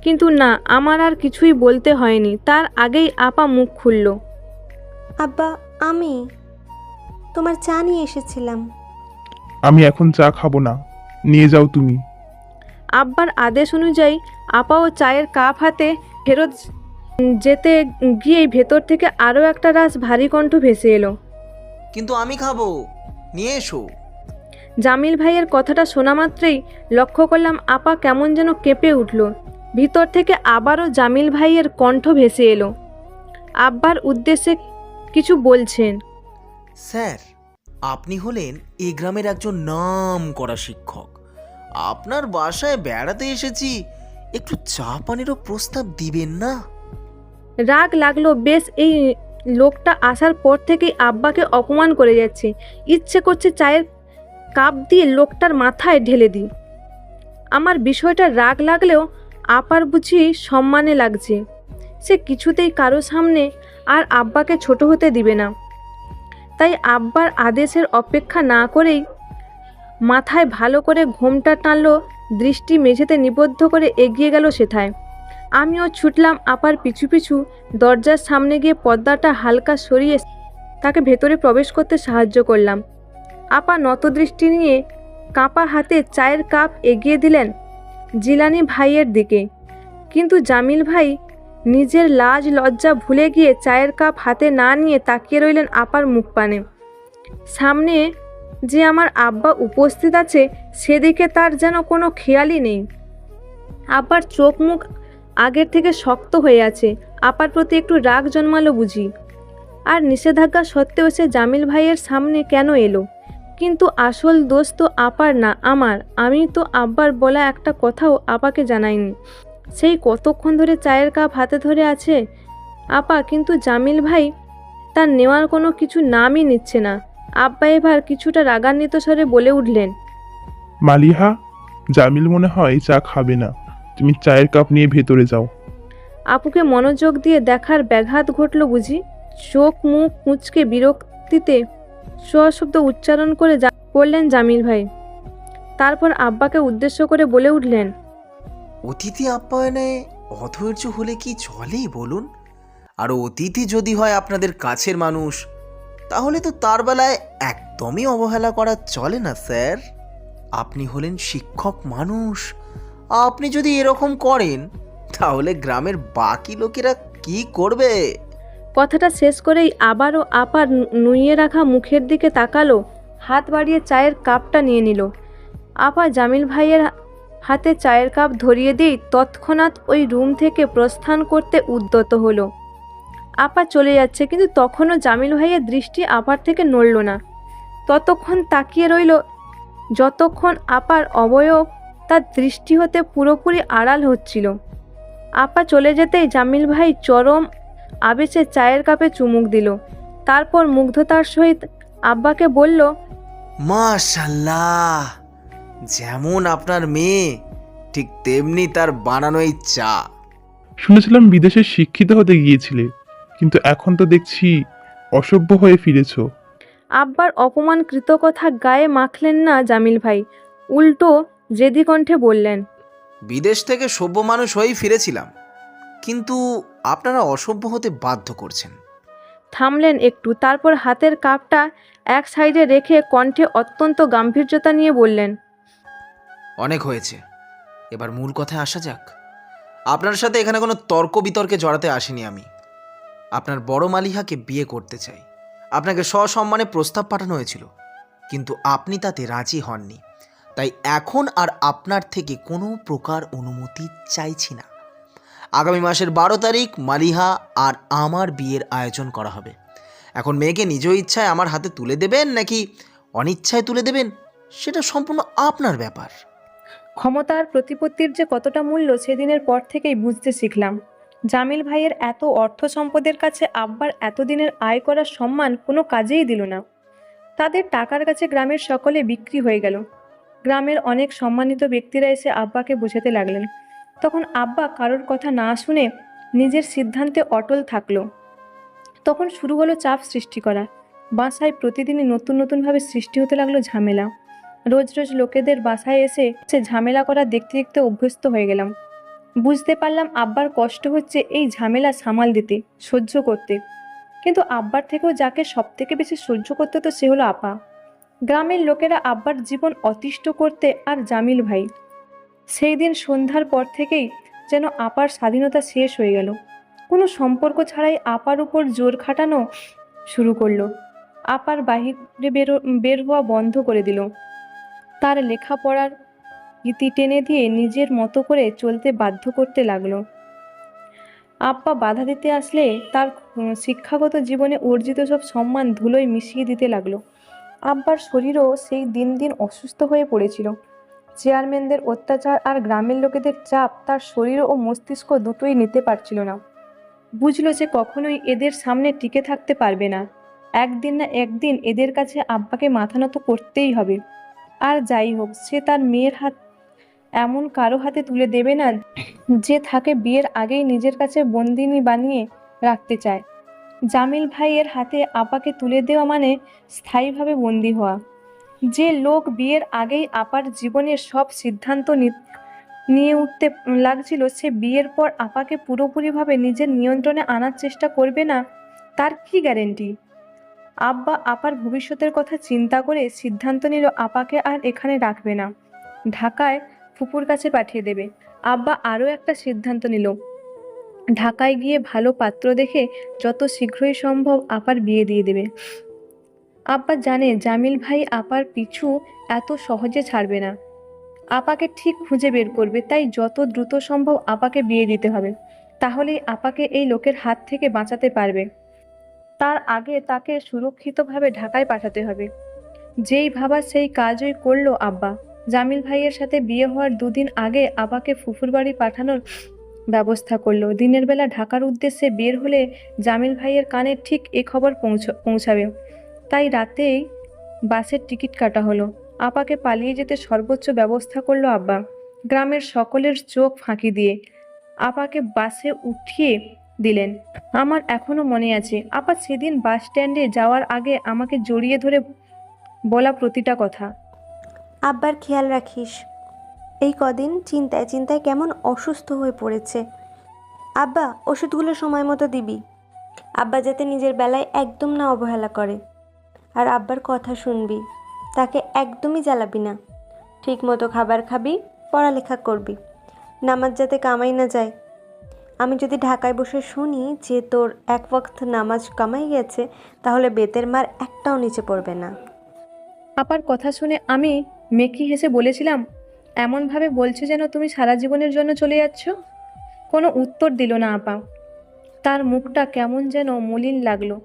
কিন্তু না, আমার আর কিছুই বলতে হয়নি, তার আগেই আপা মুখ খুলল। আব্বা, আমি তোমার চা নিয়ে এসেছিলাম। আমি এখন চা খাবো না, নিয়ে যাও তুমি। আব্বার আদেশ অনুযায়ী আপাও চায়ের কাপ হাতে ফেরত যেতে গিয়েই ভেতর থেকে আরও একটা রাস ভারী কণ্ঠ ভেসে এলো। কিন্তু আমি খাবো, নিয়ে এসো। জামিল ভাইয়ের কথাটা শোনা মাত্রই লক্ষ্য করলাম আপা কেমন যেন কেঁপে উঠল। ভিতর থেকে আবারও জামিল ভাইয়ের কণ্ঠ ভেসে এলো, আব্বার উদ্দেশ্যে কিছু বলছেন। স্যার, আপনি হলেন এই গ্রামের একজন নাম করা শিক্ষক। আপনার বাসায় বেড়াতে এসেছি, একটু চা পানিরও প্রস্তাব দিবেন না? রাগ লাগলো বেশ, এই লোকটা আসার পর থেকেই আব্বাকে অপমান করে যাচ্ছে। ইচ্ছে করছে চায়ের কাপ দিয়ে লোকটার মাথায় ঢেলে দিই। আমার বিষয়টা রাগ লাগলেও আপার বুঝি সম্মানে লাগছে। সে কিছুতেই কারো সামনে আর আব্বাকে ছোট হতে দিবে না। তাই আব্বার আদেশের অপেক্ষা না করেই মাথায় ভালো করে ঘোমটা টানলো, দৃষ্টি মেঝেতে নিবদ্ধ করে এগিয়ে গেল সেথায়। আমিও ছুটলাম আপার পিছু পিছু, দরজার সামনে গিয়ে পর্দাটা হালকা সরিয়ে তাকে ভেতরে প্রবেশ করতে সাহায্য করলাম। আপা নতদৃষ্টি নিয়ে কাঁপা হাতে চায়ের কাপ এগিয়ে দিলেন জিলানি ভাইয়ের দিকে, কিন্তু জামিল ভাই নিজের লাজ লজ্জা ভুলে গিয়ে চায়ের কাপ হাতে না নিয়ে তাকিয়ে রইলেন আপার মুখপানে। সামনে যে আমার আব্বা উপস্থিত আছে সেদিকে তার যেন কোনো খেয়ালই নেই। আব্বার চোখ মুখ আগের থেকে শক্ত হয়ে আছে, আপার প্রতি একটু রাগ জন্মালো বুঝি। আর নিষেধাজ্ঞা সত্ত্বেও সে জামিল ভাইয়ের সামনে কেন এলো? কিন্তু আসল দোষ তো আপার না, আমার। আমি তো আব্বার বলা একটা কথাও আপাকে জানাইনি। সেই কতক্ষণ ধরে চায়ের কাপ হাতে ধরে আছে আপা, কিন্তু জামিল ভাই তার নেওয়ার কোনো কিছু নামই নিচ্ছে না। আব্বা এবার কিছুটা রাগান্বিত স্বরে বলে উঠলেন, মালিহা, জামিল মনে হয় চা খাবে না, তুমি চায়ের কাপ নিয়ে ভেতরে যাও। আপুকে মনোযোগ দিয়ে দেখার ব্যাঘাত ঘটল বুঝি। চোখ মুখ কুঁচকে বিরক্তিতে সশব্দ উচ্চারণ করে পড়লেন জামিল ভাই। তারপর আব্বাকে উদ্দেশ্য করে বলে উঠলেন, অতিথি আপ্যায়নে অধৈর্য হলে কি চলেই বলুন? আর অতিথি যদি হয় আপনাদের কাছের মানুষ, তাহলে তো তার বেলায় একদমই অবহেলা করা চলে না স্যার। আপনি হলেন শিক্ষক মানুষ, আপনি যদি এরকম করেন তাহলে গ্রামের বাকি লোকেরা কি করবে? কথাটা শেষ করেই আবারও আপার নুইয়ে রাখা মুখের দিকে তাকালো, হাত বাড়িয়ে চায়ের কাপটা নিয়ে নিল। আপা জামিল ভাইয়ের হাতে চায়ের কাপ ধরিয়ে দিই তৎক্ষণাৎ ওই রুম থেকে প্রস্থান করতে উদ্যত হলো। আপা চলে যাচ্ছে, কিন্তু তখনও জামিল ভাইয়ের দৃষ্টি আপার থেকে নড়ল না। ততক্ষণ তাকিয়ে রইল যতক্ষণ আপার অবয়ব তার দৃষ্টি হতে পুরোপুরি আড়াল হচ্ছিল। আপা চলে যেতেই জামিল ভাই চরম আবেশে চায়ের কাপে চুমুক দিল। তারপর মুগ্ধতার সহিত আব্বাকে বলল, মাশাল্লাহ, যেমন আপনার মেয়ে ঠিক তেমনি তার বানানোই চা। শুনেছিলাম বিদেশে শিক্ষিত হতে গিয়েছিলে, কিন্তু এখন তো দেখছি অসভ্য হয়ে ফিরেছো। আব্বার অপমানকৃত কথা গায়ে মাখলেন না জামিল ভাই, উল্টো জেদি কণ্ঠে বললেন, বিদেশ থেকে সভ্য মানুষ হয়েই ফিরেছিলাম, কিন্তু আপনারা অসভ্য হতে বাধ্য করছেন। থামলেন একটু, তারপর হাতের কাপটা এক সাইডে রেখে কণ্ঠে অত্যন্ত গাম্ভীর্যতা নিয়ে বললেন, অনেক হয়েছে, এবার মূল কথায় আসা যাক। আপনার সাথে এখানে কোনো তর্ক বিতর্কে জড়াতে আসিনি আমি। আপনার বড় মালিহাকে বিয়ে করতে চাই। আপনাকে সসম্মানে প্রস্তাব পাঠানো হয়েছিল, কিন্তু আপনি তাতে রাজি হননি। তাই এখন আর আপনার থেকে কোনো প্রকার অনুমতি চাইছি না। আগামী মাসের 12 তারিখ মালিহা আর আমার বিয়ের আয়োজন করা হবে। এখন মেয়েকে নিজ ইচ্ছায় আমার হাতে তুলে দেবেন নাকি অনিচ্ছায় তুলে দেবেন, সেটা সম্পূর্ণ আপনার ব্যাপার। ক্ষমতার প্রতিপত্তির যে কতটা মূল্য সেদিনের পর থেকেই বুঝতে শিখলাম। জামিল ভাইয়ের এত অর্থ সম্পদের কাছে আব্বার এতদিনের আয় করা সম্মান কোনো কাজেই দিল না। তাদের টাকার কাছে গ্রামের সকলে বিক্রি হয়ে গেল। গ্রামের অনেক সম্মানিত ব্যক্তিরা এসে আব্বাকে বোঝাতে লাগলেন। তখন আব্বা কারোর কথা না শুনে নিজের সিদ্ধান্তে অটল থাকলো। তখন শুরু হলো চাপ সৃষ্টি করা। বাসায় প্রতিদিনই নতুন নতুনভাবে সৃষ্টি হতে লাগলো ঝামেলা। রোজ রোজ লোকেদের বাসায় এসে সে ঝামেলা করা দেখতে দেখতে অভ্যস্ত হয়ে গেলাম। বুঝতে পারলাম আব্বার কষ্ট হচ্ছে এই ঝামেলা সামাল দিতে, সহ্য করতে। কিন্তু আব্বার থেকেও যাকে সব থেকে বেশি সহ্য করতে হতো সে হলো আপা। গ্রামের লোকেরা আব্বার জীবন অতিষ্ঠ করতে আর জামিল ভাই। সেই দিন সন্ধ্যার পর থেকেই যেন আপার স্বাধীনতা শেষ হয়ে গেল। কোনো সম্পর্ক ছাড়াই আপার উপর জোর খাটানো শুরু করলো। আপার বাহিরে বের হওয়া বন্ধ করে দিল। তার লেখাপড়ার ইতি টেনে দিয়ে নিজের মতো করে চলতে বাধ্য করতে লাগলো। আব্বা বাধা দিতে আসলে তার শিক্ষাগত জীবনে অর্জিত সব সম্মান ধুলোয় মিশিয়ে দিতে লাগলো। আব্বার শরীরও সেই দিন দিন অসুস্থ হয়ে পড়েছিল। চেয়ারম্যানদের অত্যাচার আর গ্রামের লোকেদের চাপ তার শরীর ও মস্তিষ্ক দুটোই নিতে পারছিল না। বুঝলো যে কখনোই এদের সামনে টিকে থাকতে পারবে না। একদিন না একদিন এদের কাছে আব্বাকে মাথা নত করতেই হবে। আর যাই হোক, সে তার মেয়ের হাত এমন কারো হাতে তুলে দেবে না যে তাকে বিয়ের আগেই নিজের কাছে বন্দিনী বানিয়ে রাখতে চায়। জামিল ভাইয়ের হাতে আপাকে তুলে দেওয়া মানে স্থায়ীভাবে বন্দী হওয়া। যে লোক বিয়ের আগেই আপার জীবনের সব সিদ্ধান্ত নিয়ে উঠতে লাগছিল, সে বিয়ের পর আপাকে পুরোপুরিভাবে নিজের নিয়ন্ত্রণে আনার চেষ্টা করবে না, তার কি গ্যারেন্টি? আব্বা আপার ভবিষ্যতের কথা চিন্তা করে সিদ্ধান্ত নিল আপাকে আর এখানে রাখবে না, ঢাকায় ফুপুর কাছে পাঠিয়ে দেবে। আব্বা আরও একটা সিদ্ধান্ত নিল, ঢাকায় গিয়ে ভালো পাত্র দেখে যত শীঘ্রই সম্ভব আপার বিয়ে দিয়ে দেবে। আব্বা জানে জামিল ভাই আপার পিছু এত সহজে ছাড়বে না, আপাকে ঠিক খুঁজে বের করবে। তাই যত দ্রুত সম্ভব আপাকে বিয়ে দিতে হবে, তাহলেই আপাকে এই লোকের হাত থেকে বাঁচাতে পারবে। তার আগে তাকে সুরক্ষিতভাবে ঢাকায় পাঠাতে হবে। যেই ভাবা সেই কাজই করলো আব্বা। জামিল ভাইয়ের সাথে বিয়ে হওয়ার দুদিন আগে আপাকে ফুফুর বাড়ি পাঠানোর ব্যবস্থা করলো। দিনের বেলা ঢাকার উদ্দেশ্যে বের হলে জামিল ভাইয়ের কানে ঠিক এ খবর পৌঁছাবে। তাই রাতেই বাসের টিকিট কাটা হলো। আপাকে পালিয়ে যেতে সর্বোচ্চ ব্যবস্থা করলো আব্বা। গ্রামের সকলের চোখ ফাঁকি দিয়ে আপাকে বাসে উঠিয়ে দিলেন। আমার এখনো মনে আছে আপা সেদিন বাস স্ট্যান্ডে যাওয়ার আগে আমাকে জড়িয়ে ধরে বলা প্রতিটা কথা। আব্বার খেয়াল রাখিস, এই কদিন চিন্তায় চিন্তায় কেমন অসুস্থ হয়ে পড়েছে। আব্বা ওষুধগুলো সময় মতো দিবি। আব্বা যাতে নিজের বেলায় একদম না অবহেলা করে। আর আব্বার কথা শুনবি, তাকে একদমই জ্বালাবি না। ঠিক মতো খাবার খাবি, পড়ালেখা করবি, নামাজ যাতে কামাই না যায়। আমি যদি ঢাকায় বসে শুনি যে তোর এক ওয়াক্ত নামাজ কামাই গেছে, তাহলে বেতের মার একটাও নিচে পড়বে না। আপার কথা শুনে আমি মেকি হেসে বলেছিলাম, এমনভাবে বলছে যেন তুমি সারা জীবনের জন্য চলে যাচ্ছ। কোনো উত্তর দিল না আপা। তার মুখটা কেমন যেন মলিন লাগলো।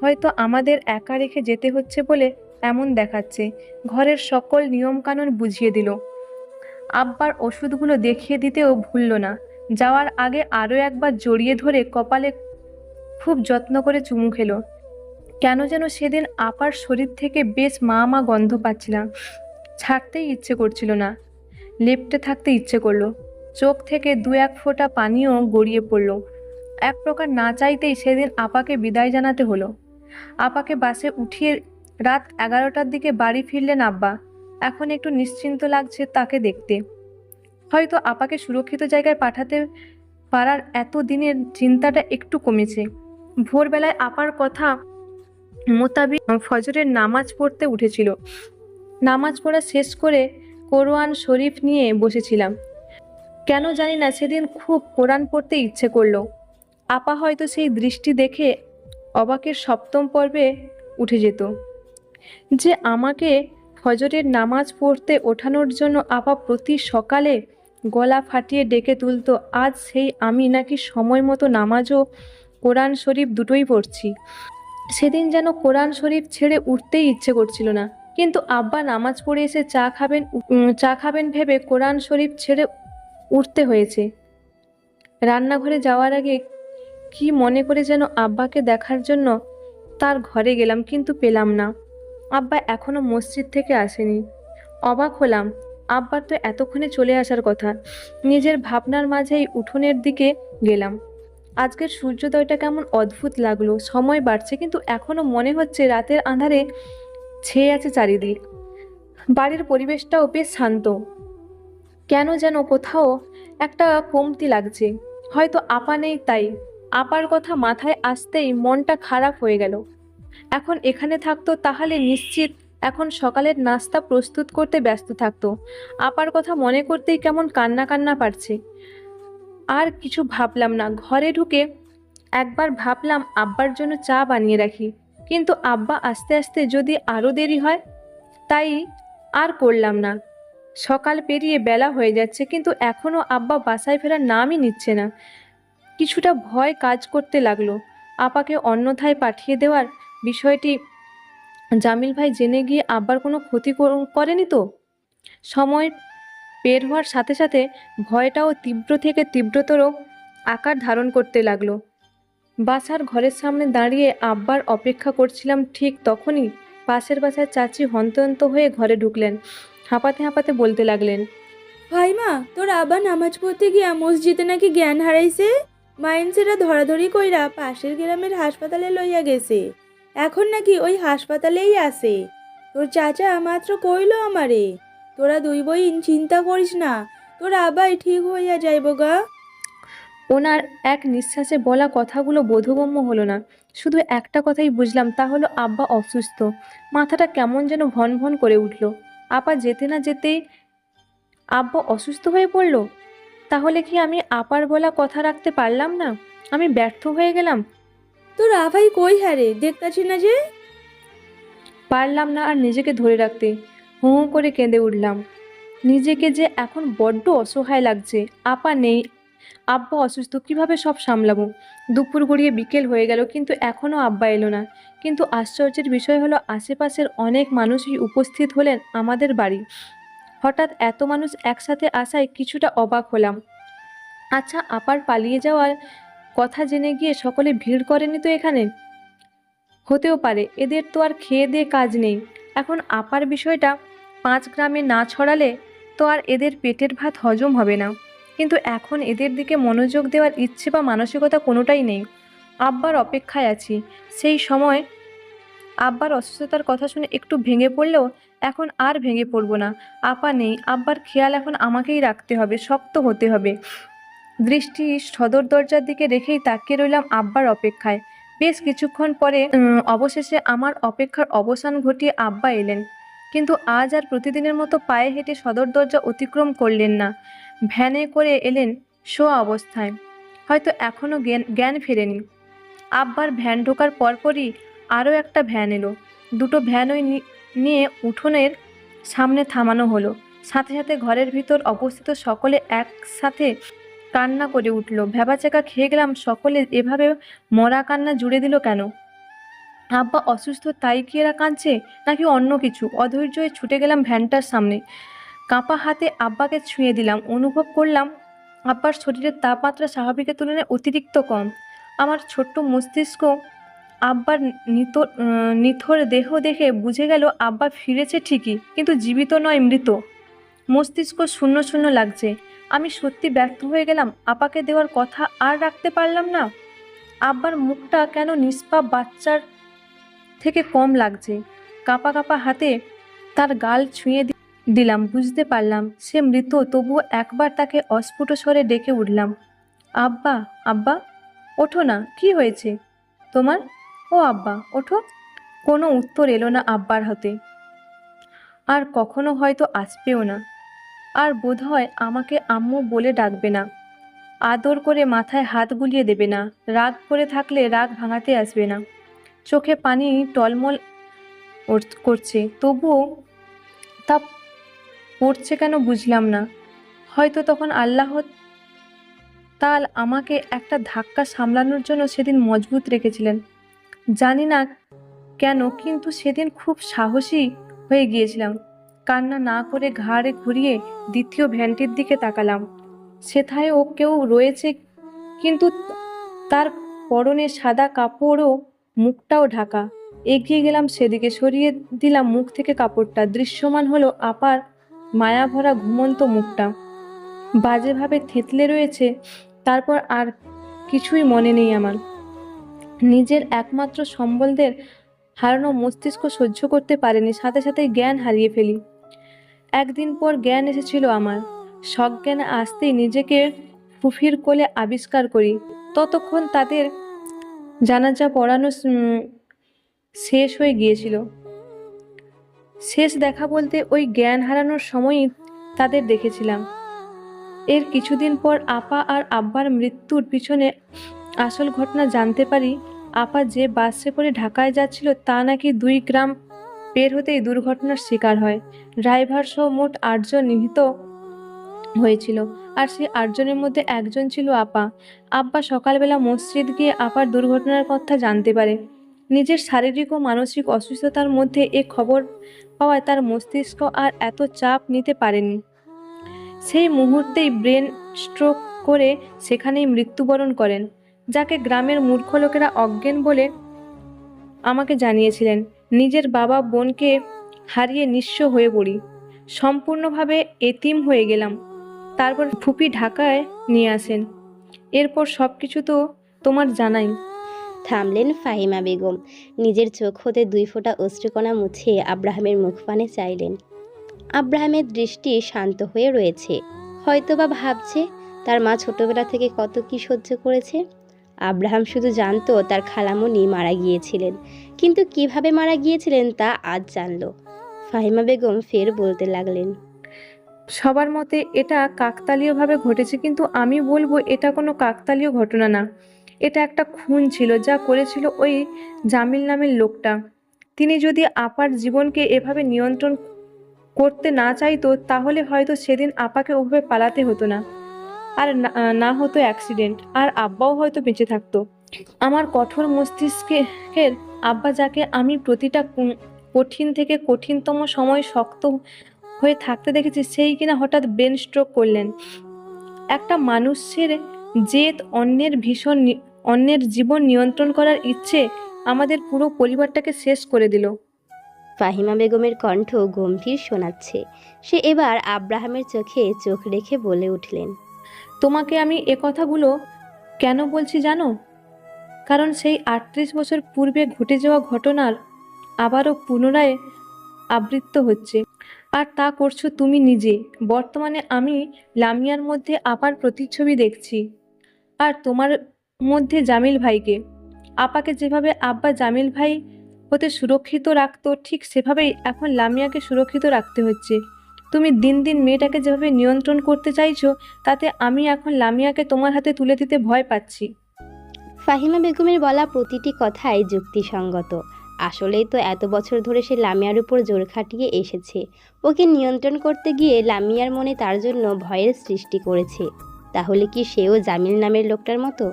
হয়তো আমাদের একা রেখে যেতে হচ্ছে বলে এমন দেখাচ্ছে। ঘরের সকল নিয়মকানুন বুঝিয়ে দিল। আব্বার ওষুধগুলো দেখিয়ে দিতেও ভুলল না। যাওয়ার আগে আরও একবার জড়িয়ে ধরে কপালে খুব যত্ন করে চুমু খেলো। কেন যেন সেদিন আপার শরীর থেকে বেশ মা মা গন্ধ পাচ্ছিলাম। ছাড়তেই ইচ্ছে করছিল না, লেপ্টে থাকতে ইচ্ছে করলো। চোখ থেকে দু এক ফোঁটা পানিও গড়িয়ে পড়ল। এক প্রকার না চাইতেই সেদিন আপাকে বিদায় জানাতে হলো। আপাকে বাসে উঠিয়ে রাত 11টার দিকে বাড়ি ফিরলেন আব্বা। এখন একটু নিশ্চিন্ত লাগছে তাকে দেখতে। হয়তো আপাকে সুরক্ষিত জায়গায় পাঠাতে পারার এত দিনের চিন্তাটা একটু কমেছে। ভোরবেলায় আপার কথা মোতাবিক ফজরের নামাজ পড়তে উঠেছিল। নামাজ পড়া শেষ করে কোরআন শরীফ নিয়ে বসেছিলাম। কেন জানি না সেদিন খুব কোরআন পড়তে ইচ্ছে করলো। আপা হয়তো সেই দৃষ্টি দেখে অবাকের সপ্তম পর্বে উঠে যেত। যে আমাকে ফজরের নামাজ পড়তে ওঠানোর জন্য আপা প্রতি সকালে গলা ফাটিয়ে ডেকে তুলতো, আজ সেই আমি নাকি সময় মতো নামাজ ও কোরআন শরীফ দুটোই পড়ছি। সেদিন যেন কোরআন শরীফ ছেড়ে উঠতেই ইচ্ছে করছিল না, কিন্তু আব্বা নামাজ পড়ে এসে চা খাবেন ভেবে কোরআন শরীফ ছেড়ে উঠতে হয়েছে। রান্নাঘরে যাওয়ার আগে কি মনে করে যেন আব্বাকে দেখার জন্য তার ঘরে গেলাম, কিন্তু পেলাম না। আব্বা এখনো মসজিদ থেকে আসেনি। অবাক হলাম, আব্বার তো এতক্ষণে চলে আসার কথা। নিজের ভাবনার মাঝেই উঠোনের দিকে গেলাম। আজকের সূর্যোদয়টা কেমন অদ্ভুত লাগলো। সময় বাড়ছে, কিন্তু এখনো মনে হচ্ছে রাতের আঁধারে ছেয়ে আছে চারিদিক। বাড়ির পরিবেশটাও বেশ শান্ত। কেন যেন কোথাও একটা কমতি লাগছে। হয়তো আপা নেই তাই। আপার কথা মাথায় আসতেই মনটা খারাপ হয়ে গেল। এখন এখানে থাকতো তাহলে নিশ্চিত এখন সকালের নাস্তা প্রস্তুত করতে ব্যস্ত থাকতো। আপার কথা মনে করতেই কেমন কান্না কান্না পাচ্ছে। আর কিছু ভাবলাম না, ঘরে ঢুকে একবার ভাবলাম আব্বার জন্য চা বানিয়ে রাখি, কিন্তু আব্বা আস্তে আস্তে যদি আরও দেরি হয়, তাই আর করলাম না। সকাল পেরিয়ে বেলা হয়ে যাচ্ছে, কিন্তু এখনও আব্বা বাসায় ফেরার নামই নিচ্ছে না। কিছুটা ভয় কাজ করতে লাগলো। আপাকে অন্যথায় পাঠিয়ে দেওয়ার বিষয়টি জামিল ভাই জেনে গিয়ে আব্বার কোনো ক্ষতি করেনি তো? সময় বের হওয়ার সাথে সাথে ভয়টাও তীব্র থেকে তীব্রতর আকার ধারণ করতে লাগলো। বাসার ঘরের সামনে দাঁড়িয়ে আব্বার অপেক্ষা করছিলাম, ঠিক তখনই পাশের বাসার চাচি হন্তদন্ত হয়ে ঘরে ঢুকলেন। হাঁপাতে হাঁপাতে বলতে লাগলেন, ভাই মা, তোর আবার নামাজ পড়তে গিয়া মসজিদে নাকি জ্ঞান হারাইছে। মাইনসেরা ধরাধরি কইরা পাশের গ্রামের হাসপাতালে লইয়া গেছে। এখন নাকি ওই হাসপাতালেই আছে। তোর চাচা মাত্র কইল আমারে, তোরা দুই বইন চিন্তা করিস না, তোর আবাই ঠিক হইয়া যাইব গা। ওনার এক নিঃশ্বাসে বলা কথাগুলো বোধগম্য হলো না। শুধু একটা কথাই বুঝলাম, তা হলো আব্বা অসুস্থ। মাথাটা কেমন যেন ভন ভন করে উঠল। আপা যেতে না যেতেই আব্বা অসুস্থ হয়ে পড়ল। তাহলে কি আমি আপার বলা কথা রাখতে পারলাম না? আমি ব্যর্থ হয়ে গেলাম? তোর আভাই কই হারে, দেখতাছি না যে। পারলাম না আর নিজেকে ধরে রাখতে। হু হু করে কেঁদে উঠলাম। নিজেকে যে এখন বড্ড অসহায় লাগছে। আপা নেই, আব্বা অসুস্থ, কিভাবে সব সামলাবো? দুপুর গড়িয়ে বিকেল হয়ে গেল, কিন্তু এখনও আব্বা এলো না। কিন্তু আশ্চর্যের বিষয় হলো, আশেপাশের অনেক মানুষই উপস্থিত হলেন আমাদের বাড়ি। হঠাৎ এত মানুষ একসাথে আসায় কিছুটা অবাক হলাম। আচ্ছা, আপার পালিয়ে যাওয়ার কথা জেনে গিয়ে সকলে ভিড় করেনি তো এখানে? হতেও পারে, এদের তো আর খেয়ে দিয়ে কাজ নেই। এখন আপার বিষয়টা 5 গ্রামে না ছড়ালে তো আর এদের পেটের ভাত হজম হবে না। কিন্তু এখন এদের দিকে মনোযোগ দেওয়ার ইচ্ছে বা মানসিকতা কোনোটাই নেই। আব্বার অপেক্ষায় আছি। সেই সময় আব্বার অসুস্থতার কথা শুনে একটু ভেঙে পড়লেও এখন আর ভেঙে পড়ব না। আপা নেই, আব্বার খেয়াল এখন আমাকেই রাখতে হবে, শক্ত হতে হবে। দৃষ্টি সদর দরজার দিকে রেখেই তাকিয়ে রইলাম আব্বার অপেক্ষায়। বেশ কিছুক্ষণ পরে অবশেষে আমার অপেক্ষার অবসান ঘটিয়ে আব্বা এলেন। কিন্তু আজ আর প্রতিদিনের মতো পায়ে হেঁটে সদর দরজা অতিক্রম করলেন না। ভ্যানে করে এলেন শোয়া অবস্থায়। হয়তো এখনও জ্ঞান ফেরেনি। আব্বার ভ্যান ঢোকার পরপরই আরও একটা ভ্যান এলো। দুটো ভ্যান ওই নিয়ে উঠোনের সামনে থামানো হলো। সাথে সাথে ঘরের ভিতর অবস্থিত সকলে একসাথে কান্না করে উঠল। ভ্যাবাচ্যাকা খেয়ে গেলাম, সকলে এভাবে মরা কান্না জুড়ে দিল কেন? আব্বা অসুস্থ তাই কি এরা কাঁদছে, নাকি অন্য কিছু? অধৈর্য হয়ে ছুটে গেলাম ভ্যানটার সামনে। কাঁপা হাতে আব্বাকে ছুঁয়ে দিলাম। অনুভব করলাম আব্বার শরীরের তাপমাত্রা স্বাভাবিকের তুলনায় অতিরিক্ত কম। আমার ছোট্ট মস্তিষ্ক আব্বার নিথর দেহ দেখে বুঝে গেল আব্বা ফিরেছে ঠিকই, কিন্তু জীবিত নয়, মৃত। মস্তিষ্ক শূন্য শূন্য লাগছে। আমি সত্যি ব্যর্থ হয়ে গেলাম। আপাকে দেওয়ার কথা আর রাখতে পারলাম না। আব্বার মুখটা কেন নিষ্পাপ বাচ্চার থেকে কম লাগছে। কাঁপা কাঁপা হাতে তার গাল ছুঁয়ে দিলাম। বুঝতে পারলাম সে মৃত, তবুও একবার তাকে অস্ফুট স্বরে ডেকে উঠলাম, আব্বা, আব্বা, ওঠো না, কি হয়েছে তোমার? ও আব্বা, ওঠো। কোনো উত্তর এলো না আব্বার হাতে, আর কখনো হয়তো আসবেও না। আর বোধহয় আমাকে আম্মু বলে ডাকবে না, আদর করে মাথায় হাত বুলিয়ে দেবে না, রাগ করে থাকলে রাগ ভাঙাতে আসবে না। চোখে পানি টলমল করছে, তবুও তা পড়ছে কেন বুঝলাম না। হয়তো তখন আল্লাহ তাল আমাকে একটা ধাক্কা সামলানোর জন্য সেদিন মজবুত রেখেছিলেন। জানি না কেন, কিন্তু সেদিন খুব সাহসী হয়ে গিয়েছিলাম। কান্না না করে ঘাড়ে ঘুরিয়ে দ্বিতীয় ভ্যানটির দিকে তাকালাম। সেথায়ও কেউ রয়েছে, কিন্তু তার পরনে সাদা কাপড়ও, মুখটাও ঢাকা। এগিয়ে গেলাম সেদিকে, সরিয়ে দিলাম মুখ থেকে কাপড়টা। দৃশ্যমান হলো আপার মায়াভরা ঘুমন্ত মুখটা, বাজেভাবে থেতলে রয়েছে। তারপর আর কিছুই মনে নেই আমার। নিজের একমাত্র সম্বলদের হারানো মস্তিষ্ক সহ্য করতে পারেনি, সাথে সাথে জ্ঞান হারিয়ে ফেলি। একদিন পর জ্ঞান এসেছিল আমার। সজ্ঞান আসতেই নিজেকে ফুফির কোলে আবিষ্কার করি। ততক্ষণ তাদের জানাজা পড়ানো শেষ হয়ে গিয়েছিল। শেষ দেখা বলতে ওই জ্ঞান হারানোর সময়ই তাদের দেখেছিলাম। এর কিছুদিন পর আপা আর আব্বার মৃত্যুর পিছনে আসল ঘটনা জানতে পারি। আপা যে বাসে করে ঢাকায় যাচ্ছিল তা নাকি 2 গ্রাম বের হতেই দুর্ঘটনার শিকার হয়। ড্রাইভার সহ মোট 8 জন নিহত হয়েছিল, আর সেই 8 জনের মধ্যে একজন ছিল আপা। আব্বা সকালবেলা মসজিদ গিয়ে আপার দুর্ঘটনার কথা জানতে পারে। নিজের শারীরিক ও মানসিক অসুস্থতার মধ্যে এ খবর পাওয়ায় তার মস্তিষ্ক আর এত চাপ নিতে পারেনি। সেই মুহূর্তেই ব্রেন স্ট্রোক করে সেখানেই মৃত্যুবরণ করেন, যাকে গ্রামের মূর্খ লোকেরা অজ্ঞান বলে আমাকে জানিয়েছিলেন। নিজের বাবা বোনকে হারিয়ে নিঃস্ব হয়ে পড়ি, সম্পূর্ণভাবে এতিম হয়ে গেলাম। তারপর ফুপি ঢাকায় নিয়ে আসেন। এরপর সব কিছু তো তোমার জানাই। থামলেন ফাহিমা বেগম। নিজের চোখ হতে 2 ফোঁটা অশ্রুকণা মুছে আব্রাহামের মুখপানে চাইলেন। আব্রাহামের দৃষ্টি শান্ত হয়ে রয়েছে। হয়তোবা ভাবছে তার মা ছোটবেলা থেকে কত কি সহ্য করেছে। আব্রাহাম শুধু জানতো তার খালামণি মারা গিয়েছিলেন, কিন্তু কিভাবে মারা গিয়েছিলেন তা আজ জানলো। ফাহিমা বেগম ফের বলতে লাগলেন, সবার মতে এটা কাকতালীয়ভাবে ঘটেছে, কিন্তু আমি বলবো এটা কোনো কাকতালীয় ঘটনা না। এটা একটা খুন ছিল, যা করেছিল ওই জামিল নামের লোকটা। তিনি যদি আপার জীবনকে এভাবে নিয়ন্ত্রণ করতে না চাইতো তাহলে হয়তো সেদিন আপাকে ওভাবে পালাতে হতো না, আর না হতো অ্যাক্সিডেন্ট, আর আব্বাও হয়তো বেঁচে থাকতো। আমার কঠোর মস্তিষ্কের আব্বা, যাকে আমি প্রতিটা কঠিন থেকে কঠিনতম সময় শক্ত হয়ে থাকতে দেখেছি, সেই কিনা হঠাৎ ব্রেন স্ট্রোক করলেন। একটা মানুষের জেদ, অন্যের জীবন নিয়ন্ত্রণ করার ইচ্ছে আমাদের পুরো পরিবারটাকে শেষ করে দিল। ফাহিমা বেগমের কণ্ঠ গম্ভীর শোনাচ্ছে। সে এবার আব্রাহামের চোখে চোখ রেখে বলে উঠলেন, তোমাকে আমি এ কথাগুলো কেন বলছি জানো? কারণ সেই 38 বছর পূর্বে ঘটে যাওয়া ঘটনার আবারও পুনরায় আবৃত্ত হচ্ছে, আর তা করছো তুমি নিজে। বর্তমানে আমি লামিয়ার মধ্যে আপার প্রতিচ্ছবি দেখছি, আর তোমার মধ্যে জামিল ভাইকে। আপাকে যেভাবে আব্বা জামিল ভাই হতে সুরক্ষিত রাখতো, ঠিক সেভাবেই এখন লামিয়াকে সুরক্ষিত রাখতে হচ্ছে। তুমি দিন দিন মেয়েটাকে যেভাবে নিয়ন্ত্রণ করতে চাইছো, তাতে আমি এখন লামিয়াকে তোমার হাতে তুলে দিতে ভয় পাচ্ছি। ফাহিমা বেগমের বলা প্রতিটি কথাই যুক্তিসঙ্গত। আসলেই তো এত বছর ধরে সে লামিয়ার উপর জোর খাটিয়ে এসেছে। ওকে নিয়ন্ত্রণ করতে গিয়ে লামিয়ার মনে তার জন্য ভয়ের সৃষ্টি করেছে। তাহলে কি সেও জামিল নামের লোকটার মতো?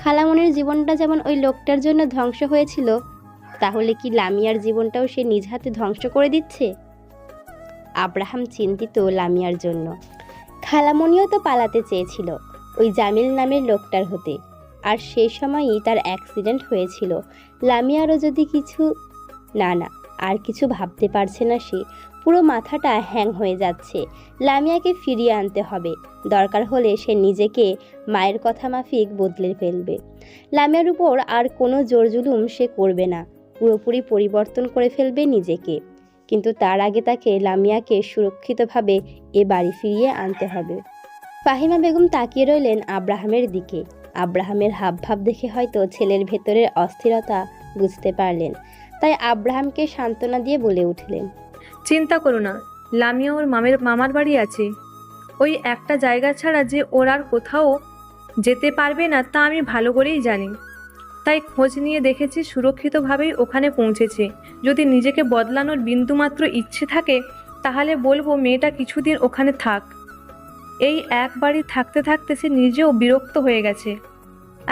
খালামনির জীবনটা যেমন ওই লোকটার জন্য ধ্বংস হয়েছিল, তাহলে কি লামিয়ার জীবনটাও সে নিজ হাতে ধ্বংস করে দিচ্ছে? আব্রাহাম চিন্তিত লামিয়ার জন্য। খালামনিও তো পালাতে চেয়েছিল ওই জামিল নামের লোকটার হতে, আর সেই সময়ই তার অ্যাক্সিডেন্ট হয়েছিল। লামিয়ারও যদি কিছু না আর কিছু ভাবতে পারছে না সে। পুরো মাথাটা হ্যাং হয়ে যাচ্ছে। লামিয়াকে ফিরিয়ে আনতে হবে। দরকার হলে সে নিজেকে মায়ের কথা মাফিক বদলে ফেলবে। লামিয়ার উপর আর কোনো জোর জুলুম সে করবে না। পুরোপুরি পরিবর্তন করে ফেলবে নিজেকে। কিন্তু তার আগে তাকে লামিয়াকে সুরক্ষিতভাবে এ বাড়ি ফিরিয়ে আনতে হবে। ফাহিমা বেগম তাকিয়ে রইলেন আব্রাহামের দিকে। আব্রাহামের হাবভাব দেখে হয়তো ছেলের ভেতরের অস্থিরতা বুঝতে পারলেন। তাই আব্রাহামকে সান্ত্বনা দিয়ে বলে উঠলেন, চিন্তা করো না, লামিয়া ওর মামার বাড়ি আছে। ওই একটা জায়গা ছাড়া যে ওর আর কোথাও যেতে পারবে না তা আমি ভালো করেই জানি। তাই খোঁজ নিয়ে দেখেছি, সুরক্ষিতভাবেই ওখানে পৌঁছেছে। যদি নিজেকে বদলানোর বিন্দুমাত্র ইচ্ছে থাকে তাহলে বলবো মেয়েটা কিছুদিন ওখানে থাক। এই এক বাড়ি থাকতে থাকতে সে নিজেও বিরক্ত হয়ে গেছে।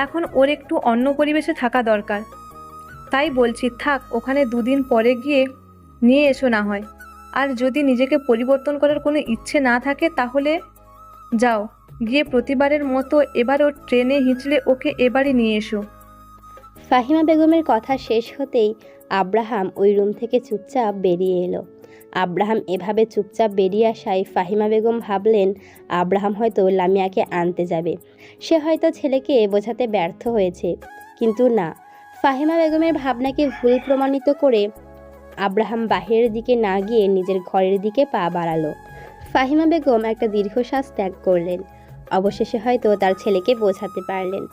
এখন ওর একটু অন্য পরিবেশে থাকা দরকার। তাই বলছি থাক, ওখানে 2 দিন পরে গিয়ে নিয়ে এসো না হয়। আর যদি নিজেকে পরিবর্তন করার কোনো ইচ্ছে না থাকে তাহলে যাও, গিয়ে প্রতিবারের মতো এবারও ট্রেনে হিঁচড়ে ওকে এবারে নিয়ে এসো। ফাহিমা বেগমের কথা শেষ হতেই আব্রাহাম ওই রুম থেকে চুপচাপ বেরিয়ে এলো। আব্রাহাম এভাবে চুপচাপ বেরিয়ে আসায় ফাহিমা বেগম ভাবলেন আব্রাহাম হয়তো লামিয়াকে আনতে যাবে। সে হয়তো ছেলেকে বোঝাতে ব্যর্থ হয়েছে। কিন্তু না, ফাহিমা বেগমের ভাবনাকে ভুল প্রমাণিত করে আব্রাহাম বাহিরের দিকে না গিয়ে নিজের ঘরের দিকে পা বাড়ালো। ফাহিমা বেগম একটা দীর্ঘশ্বাস ত্যাগ করলেন। অবশেষে হয়তো তার ছেলেকে বোঝাতে পারলেন।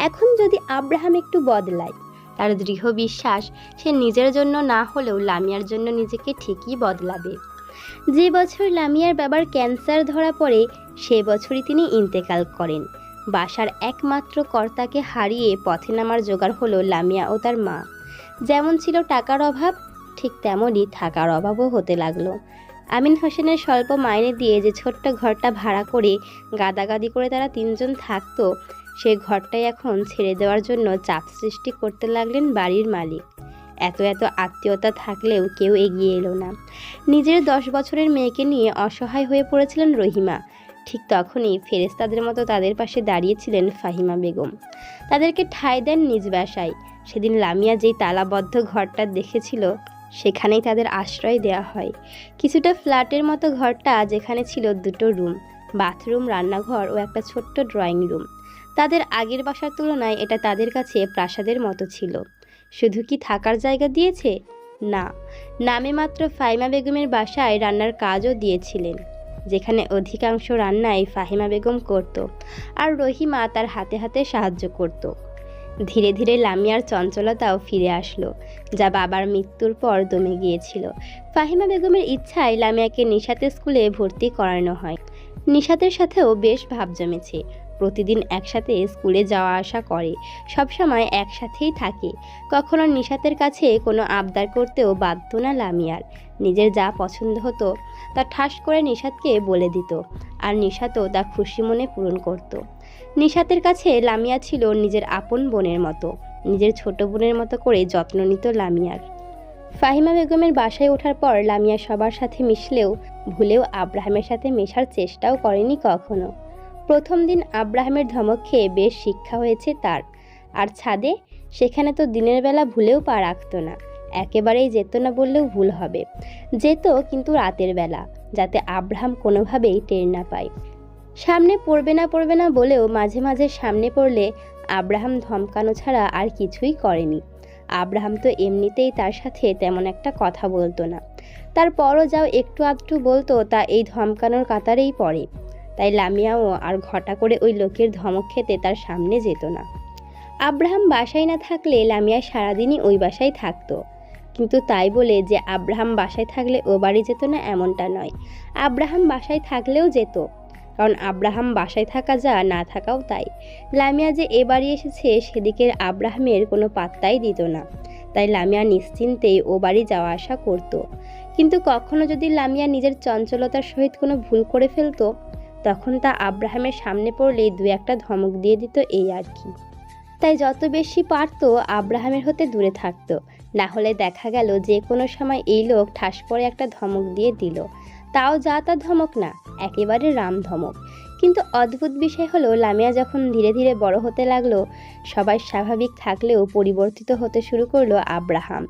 এখন যদি আব্রাহাম একটু বদলায়, তার দৃঢ় বিশ্বাস সে নিজের জন্য না হলেও লামিয়ার জন্য নিজেকে ঠিকই বদলাবে। যে বছর লামিয়ার বাবার ক্যান্সার ধরা পড়ে সে বছরই তিনি ইন্তেকাল করেন। বাসার একমাত্র কর্তাকে হারিয়ে পথে নামার জোগাড় হলো লামিয়া ও তার মা। যেমন ছিল টাকার অভাব, ঠিক তেমনই থাকার অভাবও হতে লাগলো। আমিন হোসেনের স্বল্প মাইনে দিয়ে যে ছোট্ট ঘরটা ভাড়া করে গাদাগাদি করে তারা তিনজন থাকতো, সেই ঘরটাই এখন ছেড়ে দেওয়ার জন্য চাপ সৃষ্টি করতে লাগলেন বাড়ির মালিক। এত এত আত্মীয়তা থাকলেও কেউ এগিয়ে এলো না। নিজের 10 বছরের মেয়েকে নিয়ে অসহায় হয়ে পড়েছিলেন রহিমা। ঠিক তখনই ফেরেশতাদের মতো তাদের পাশে দাঁড়িয়েছিলেন ফাহিমা বেগম। তাদেরকে ঠাঁই দেন নিজ বাসায়। সেদিন লামিয়া যেই তালাবদ্ধ ঘরটা দেখেছিল সেখানেই তাদের আশ্রয় দেওয়া হয়। কিছুটা ফ্ল্যাটের মতো ঘরটা, যেখানে ছিল 2টো রুম, বাথরুম, রান্নাঘর ও একটা ছোট্ট ড্রয়িং রুম। তাদের আগের বাসার তুলনায় এটা তাদের কাছে প্রাসাদের মতো ছিল। শুধু কি থাকার জায়গা দিয়েছে? না, নামে মাত্র ফাহিমা বেগমের বাসায় রান্নার কাজও দিয়েছিলেন, যেখানে অধিকাংশ রান্নাই ফাহিমা বেগম করত আর রহিমা তার হাতে হাতে সাহায্য করত। ধীরে ধীরে লামিয়ার চঞ্চলতাও ফিরে আসলো, যা বাবার মৃত্যুর পর দমে গিয়েছিল। ফাহিমা বেগমের ইচ্ছায় লামিয়াকে নিশাতের স্কুলে ভর্তি করানো হয়। নিশাতের সাথেও বেশ ভাব জমেছে। প্রতিদিন একসাথে স্কুলে যাওয়া আসা করে, সবসময় একসাথেই থাকে। কখনো নিশাতের কাছে কোনো আবদার করতেও বাধ্য না লামিয়ার। নিজের যা পছন্দ হতো তা ঠাস করে নিশাতকে বলে দিত, আর নিশাতও তা খুশি মনে পূরণ করত। নিশাতের কাছে লামিয়া ছিল নিজের আপন বোনের মতো। নিজের ছোট বোনের মতো করে যত্ন নিত লামিয়ার। ফাহিমা বেগমের বাসায় ওঠার পর লামিয়া সবার সাথে মিশলেও ভুলেও আব্রাহামের সাথে মেশার চেষ্টাও করেনি কখনো। প্রথম দিন আব্রাহামের ধমক খেয়ে বেশ শিক্ষা হয়েছে তার। আর ছাদে, সেখানে তো দিনের বেলা ভুলেও পা রাখত না। একেবারেই যেত না বললেও ভুল হবে। যেত, কিন্তু রাতের বেলা, যাতে আব্রাহাম কোনোভাবেই টের না পায়। সামনে পড়বে না বলেও মাঝে মাঝে সামনে পড়লে আব্রাহাম ধমকানো ছাড়া আর কিছুই করেনি। আব্রাহাম তো এমনিতেই তার সাথে তেমন একটা কথা বলতো না। তারপরও যাও একটু আধটু বলতো, তা এই ধমকানোর কাতারেই পড়ে। তাই লামিয়াও আর ঘটা করে ওই লোকের ধমক খেতে তার সামনে যেত না। আব্রাহাম বাসায় না থাকলে লামিয়া সারাদিনই ওই বাসায় থাকতো। কিন্তু তাই বলে যে আব্রাহাম বাসায় থাকলে ও বাড়ি যেত না এমনটা নয়। আব্রাহাম বাসায় থাকলেও যেত, কারণ আব্রাহাম বাসায় থাকা যা, না থাকাও তাই। লামিয়া যে এ বাড়ি এসেছে সেদিকের আব্রাহামের কোনো পাত্তাই দিত না। তাই লামিয়া নিশ্চিন্তেই ও বাড়ি যাওয়া আসা করত। কিন্তু কখনো যদি লামিয়া নিজের চঞ্চলতার সহিত কোনো ভুল করে ফেলতো, তখন তা আব্রাহামের সামনে পড়লেই 2-1টা ধমক দিয়ে দিত, এই আর কি। তাই যত বেশি পারত আব্রাহামের হতে দূরে থাকতো। না হলে দেখা গেল যে কোনো সময় এই লোক ঠাস করে একটা ধমক দিয়ে দিল, তাও যা তা ধমক না, একেবারে রাম ধমক। কিন্তু অদ্ভুত বিষয় হলো, লামিয়া যখন ধীরে ধীরে বড় হতে লাগলো, সবাই স্বাভাবিক থাকলেও পরিবর্তিত হতে শুরু করলো আব্রাহাম।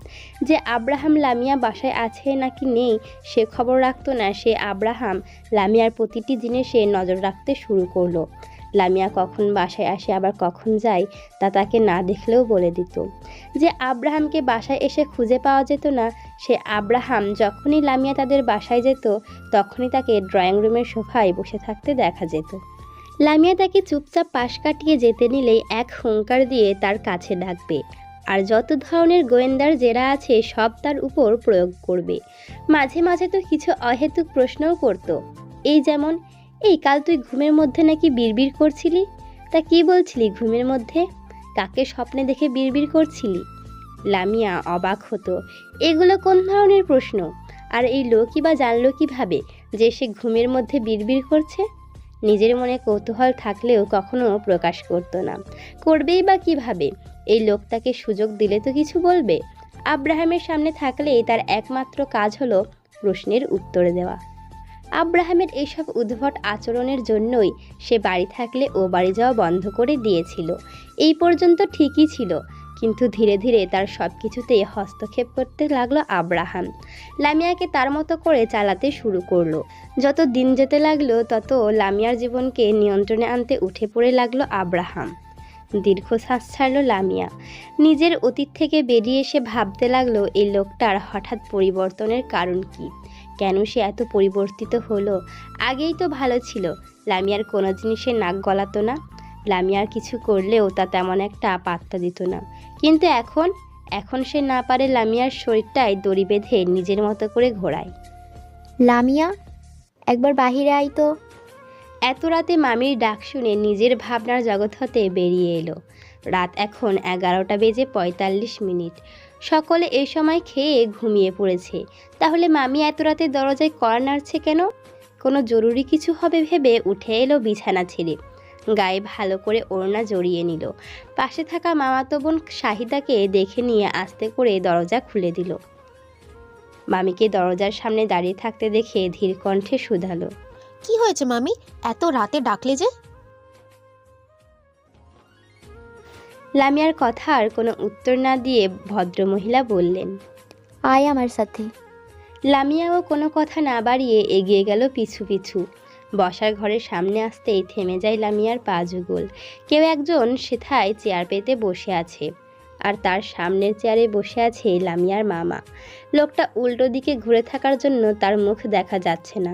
যে আব্রাহাম লামিয়া বাসায় আছে নাকি নেই সে খবর রাখতো না, সে আব্রাহাম লামিয়ার প্রতিটি জিনিসে নজর রাখতে শুরু করলো। লামিয়া কখন বাসায় আসে আবার কখন যায় তা তাকে না দেখলেও বলে দিত। যে আব্রাহামকে বাসায় এসে খুঁজে পাওয়া যেত না, সে আব্রাহাম যখনই লামিয়া তাদের বাসায় যেত তখনই তাকে ড্রয়িং রুমের সোফায় বসে থাকতে দেখা যেত। লামিয়া তাকে চুপচাপ পাশ কাটিয়ে যেতে নিলেই এক হুঙ্কার দিয়ে তার কাছে ডাকবে, আর যত ধরনের গোয়েন্দার জেরা আছে সব তার উপর প্রয়োগ করবে। মাঝে মাঝে তো কিছু অহেতুক প্রশ্নও করত, এই যেমন, এই কাল তুই ঘুমের মধ্যে নাকি বিড়বিড় করছিলি, তা কি বলছিলি ঘুমের মধ্যে? কাকে স্বপ্নে দেখে বিড়বিড় করছিলি? লামিয়া অবাক হতো, এগুলো কোন ধরনের প্রশ্ন? আর এই লোকই বা জানলো কিভাবে যে সে ঘুমের মধ্যে বিড়বিড় করছে? নিজের মনে কৌতূহল থাকলেও কখনো প্রকাশ করতো না। করবেই বা কিভাবে? এই লোক তাকে সুযোগ দিলে তো কিছু বলবে। আব্রাহামের সামনে থাকলেই তার একমাত্র কাজ হলো প্রশ্নের উত্তর দেওয়া। আব্রাহামের এইসব উদ্ভট আচরণের জন্যই সে বাড়ি থাকলে ও বাড়ি যাওয়া বন্ধ করে দিয়েছিল। এই পর্যন্ত ঠিকই ছিল, কিন্তু ধীরে ধীরে তার সব কিছুতেই হস্তক্ষেপ করতে লাগলো আব্রাহাম। লামিয়াকে তার মতো করে চালাতে শুরু করলো। যত দিন যেতে লাগলো তত লামিয়ার জীবনকে নিয়ন্ত্রণে আনতে উঠে পড়ে লাগলো আব্রাহাম। দীর্ঘশ্বাস ছাড়ল লামিয়া। নিজের অতীত থেকে বেরিয়ে এসে ভাবতে লাগলো এই লোকটার হঠাৎ পরিবর্তনের কারণ কি, কেন সে এত পরিবর্তিত হলো? আগেই তো ভালো ছিল, লামিয়ার কোনো জিনিসে নাক গলাতো না। লামিয়ার কিছু করলেও তা তেমন একটা পাত্তা দিত না। কিন্তু এখন সে না পারে লামিয়ার শরীরটায় দড়ি বেঁধে নিজের মতো করে ঘোরায়। লামিয়া, একবার বাহিরে আই তো। এত রাতে মামির ডাক শুনে নিজের ভাবনার জগৎ হতে বেরিয়ে এলো। রাত এখন 11:45। সকলে এই সময় খেয়ে ঘুমিয়ে পড়েছে। তাহলে মামি এত রাতে দরজায় কড়া নাড়ছে কেন? কোনো জরুরি কিছু হবে ভেবে উঠে এলো বিছানা ছেড়ে। গায়ে ভালো করে ওড়না জড়িয়ে নিল। পাশে থাকা মামাতো বোন শাহিদাকে দেখে নিয়ে আস্তে করে দরজা খুলে দিল। মামিকে দরজার সামনে দাঁড়িয়ে থাকতে দেখে ধীর কণ্ঠে শুধালো, কি হয়েছে মামি, এত রাতে ডাকলে যে? লামিয়ার কথার কোনো উত্তর না দিয়ে ভদ্রমহিলা বললেন, আয় আমার সাথে। লামিয়াও কোনো কথা না বাড়িয়ে এগিয়ে গেল পিছু পিছু। বসার ঘরের সামনে আসতেই থেমে যায় লামিয়ার পা যুগল। কেউ একজন সেথায় চেয়ার পেতে বসে আছে, আর তার সামনের চেয়ারে বসে আছে লামিয়ার মামা। লোকটা উল্টো দিকে ঘুরে থাকার জন্য তার মুখ দেখা যাচ্ছে না,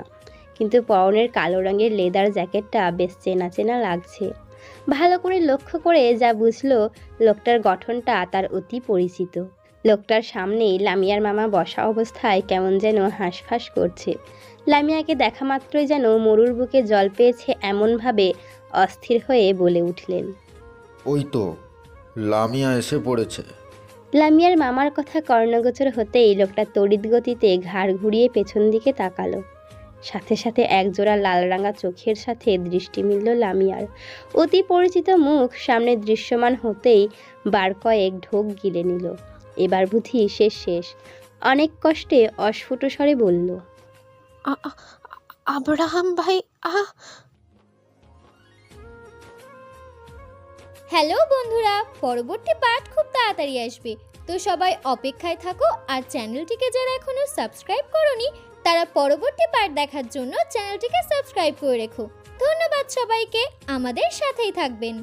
কিন্তু পরনের কালো রঙের লেদার জ্যাকেটটা বেশ চেনা চেনা লাগছে। ভালো করে লক্ষ্য করে যা বুঝলো, লোকটার গঠনটা তার অতি পরিচিত। লোকটার সামনেই লামিয়ার মামা বসা অবস্থায় কেমন যেন হাঁসফাঁস করছে। লামিয়াকে দেখা মাত্রই যেন মরুর বুকে জল পেয়েছে এমনভাবে অস্থির হয়ে বলে উঠলেন, ওই তো লামিয়া এসে পড়েছে। লামিয়ার মামার কথা কর্ণগোচর হতেই লোকটা তড়িৎ গতিতে ঘাড় ঘুরিয়ে পেছন দিকে তাকালো। সাথে সাথে একজোড়া লাল রাঙা চোখের সাথে দৃষ্টি মিলল লামিয়ার। অতি পরিচিত মুখ সামনে দৃশ্যমান হতেই বার কয়েক ঢোক গিলে নিল। এবার বুঝি শেষ। অনেক কষ্টে অস্ফুট স্বরে বলল, আব্রাহাম ভাই। হ্যালো বন্ধুরা, পরবর্তী পার্ট খুব তাড়াতাড়ি আসবে, তো সবাই অপেক্ষায় থাকো। আর চ্যানেলটিকে যারা এখনো সাবস্ক্রাইব করোনি তারা পরবর্তী পার্ট দেখার জন্য চ্যানেলটিকে সাবস্ক্রাইব করে রেখো। ধন্যবাদ সবাইকে, আমাদের সাথেই থাকবেন।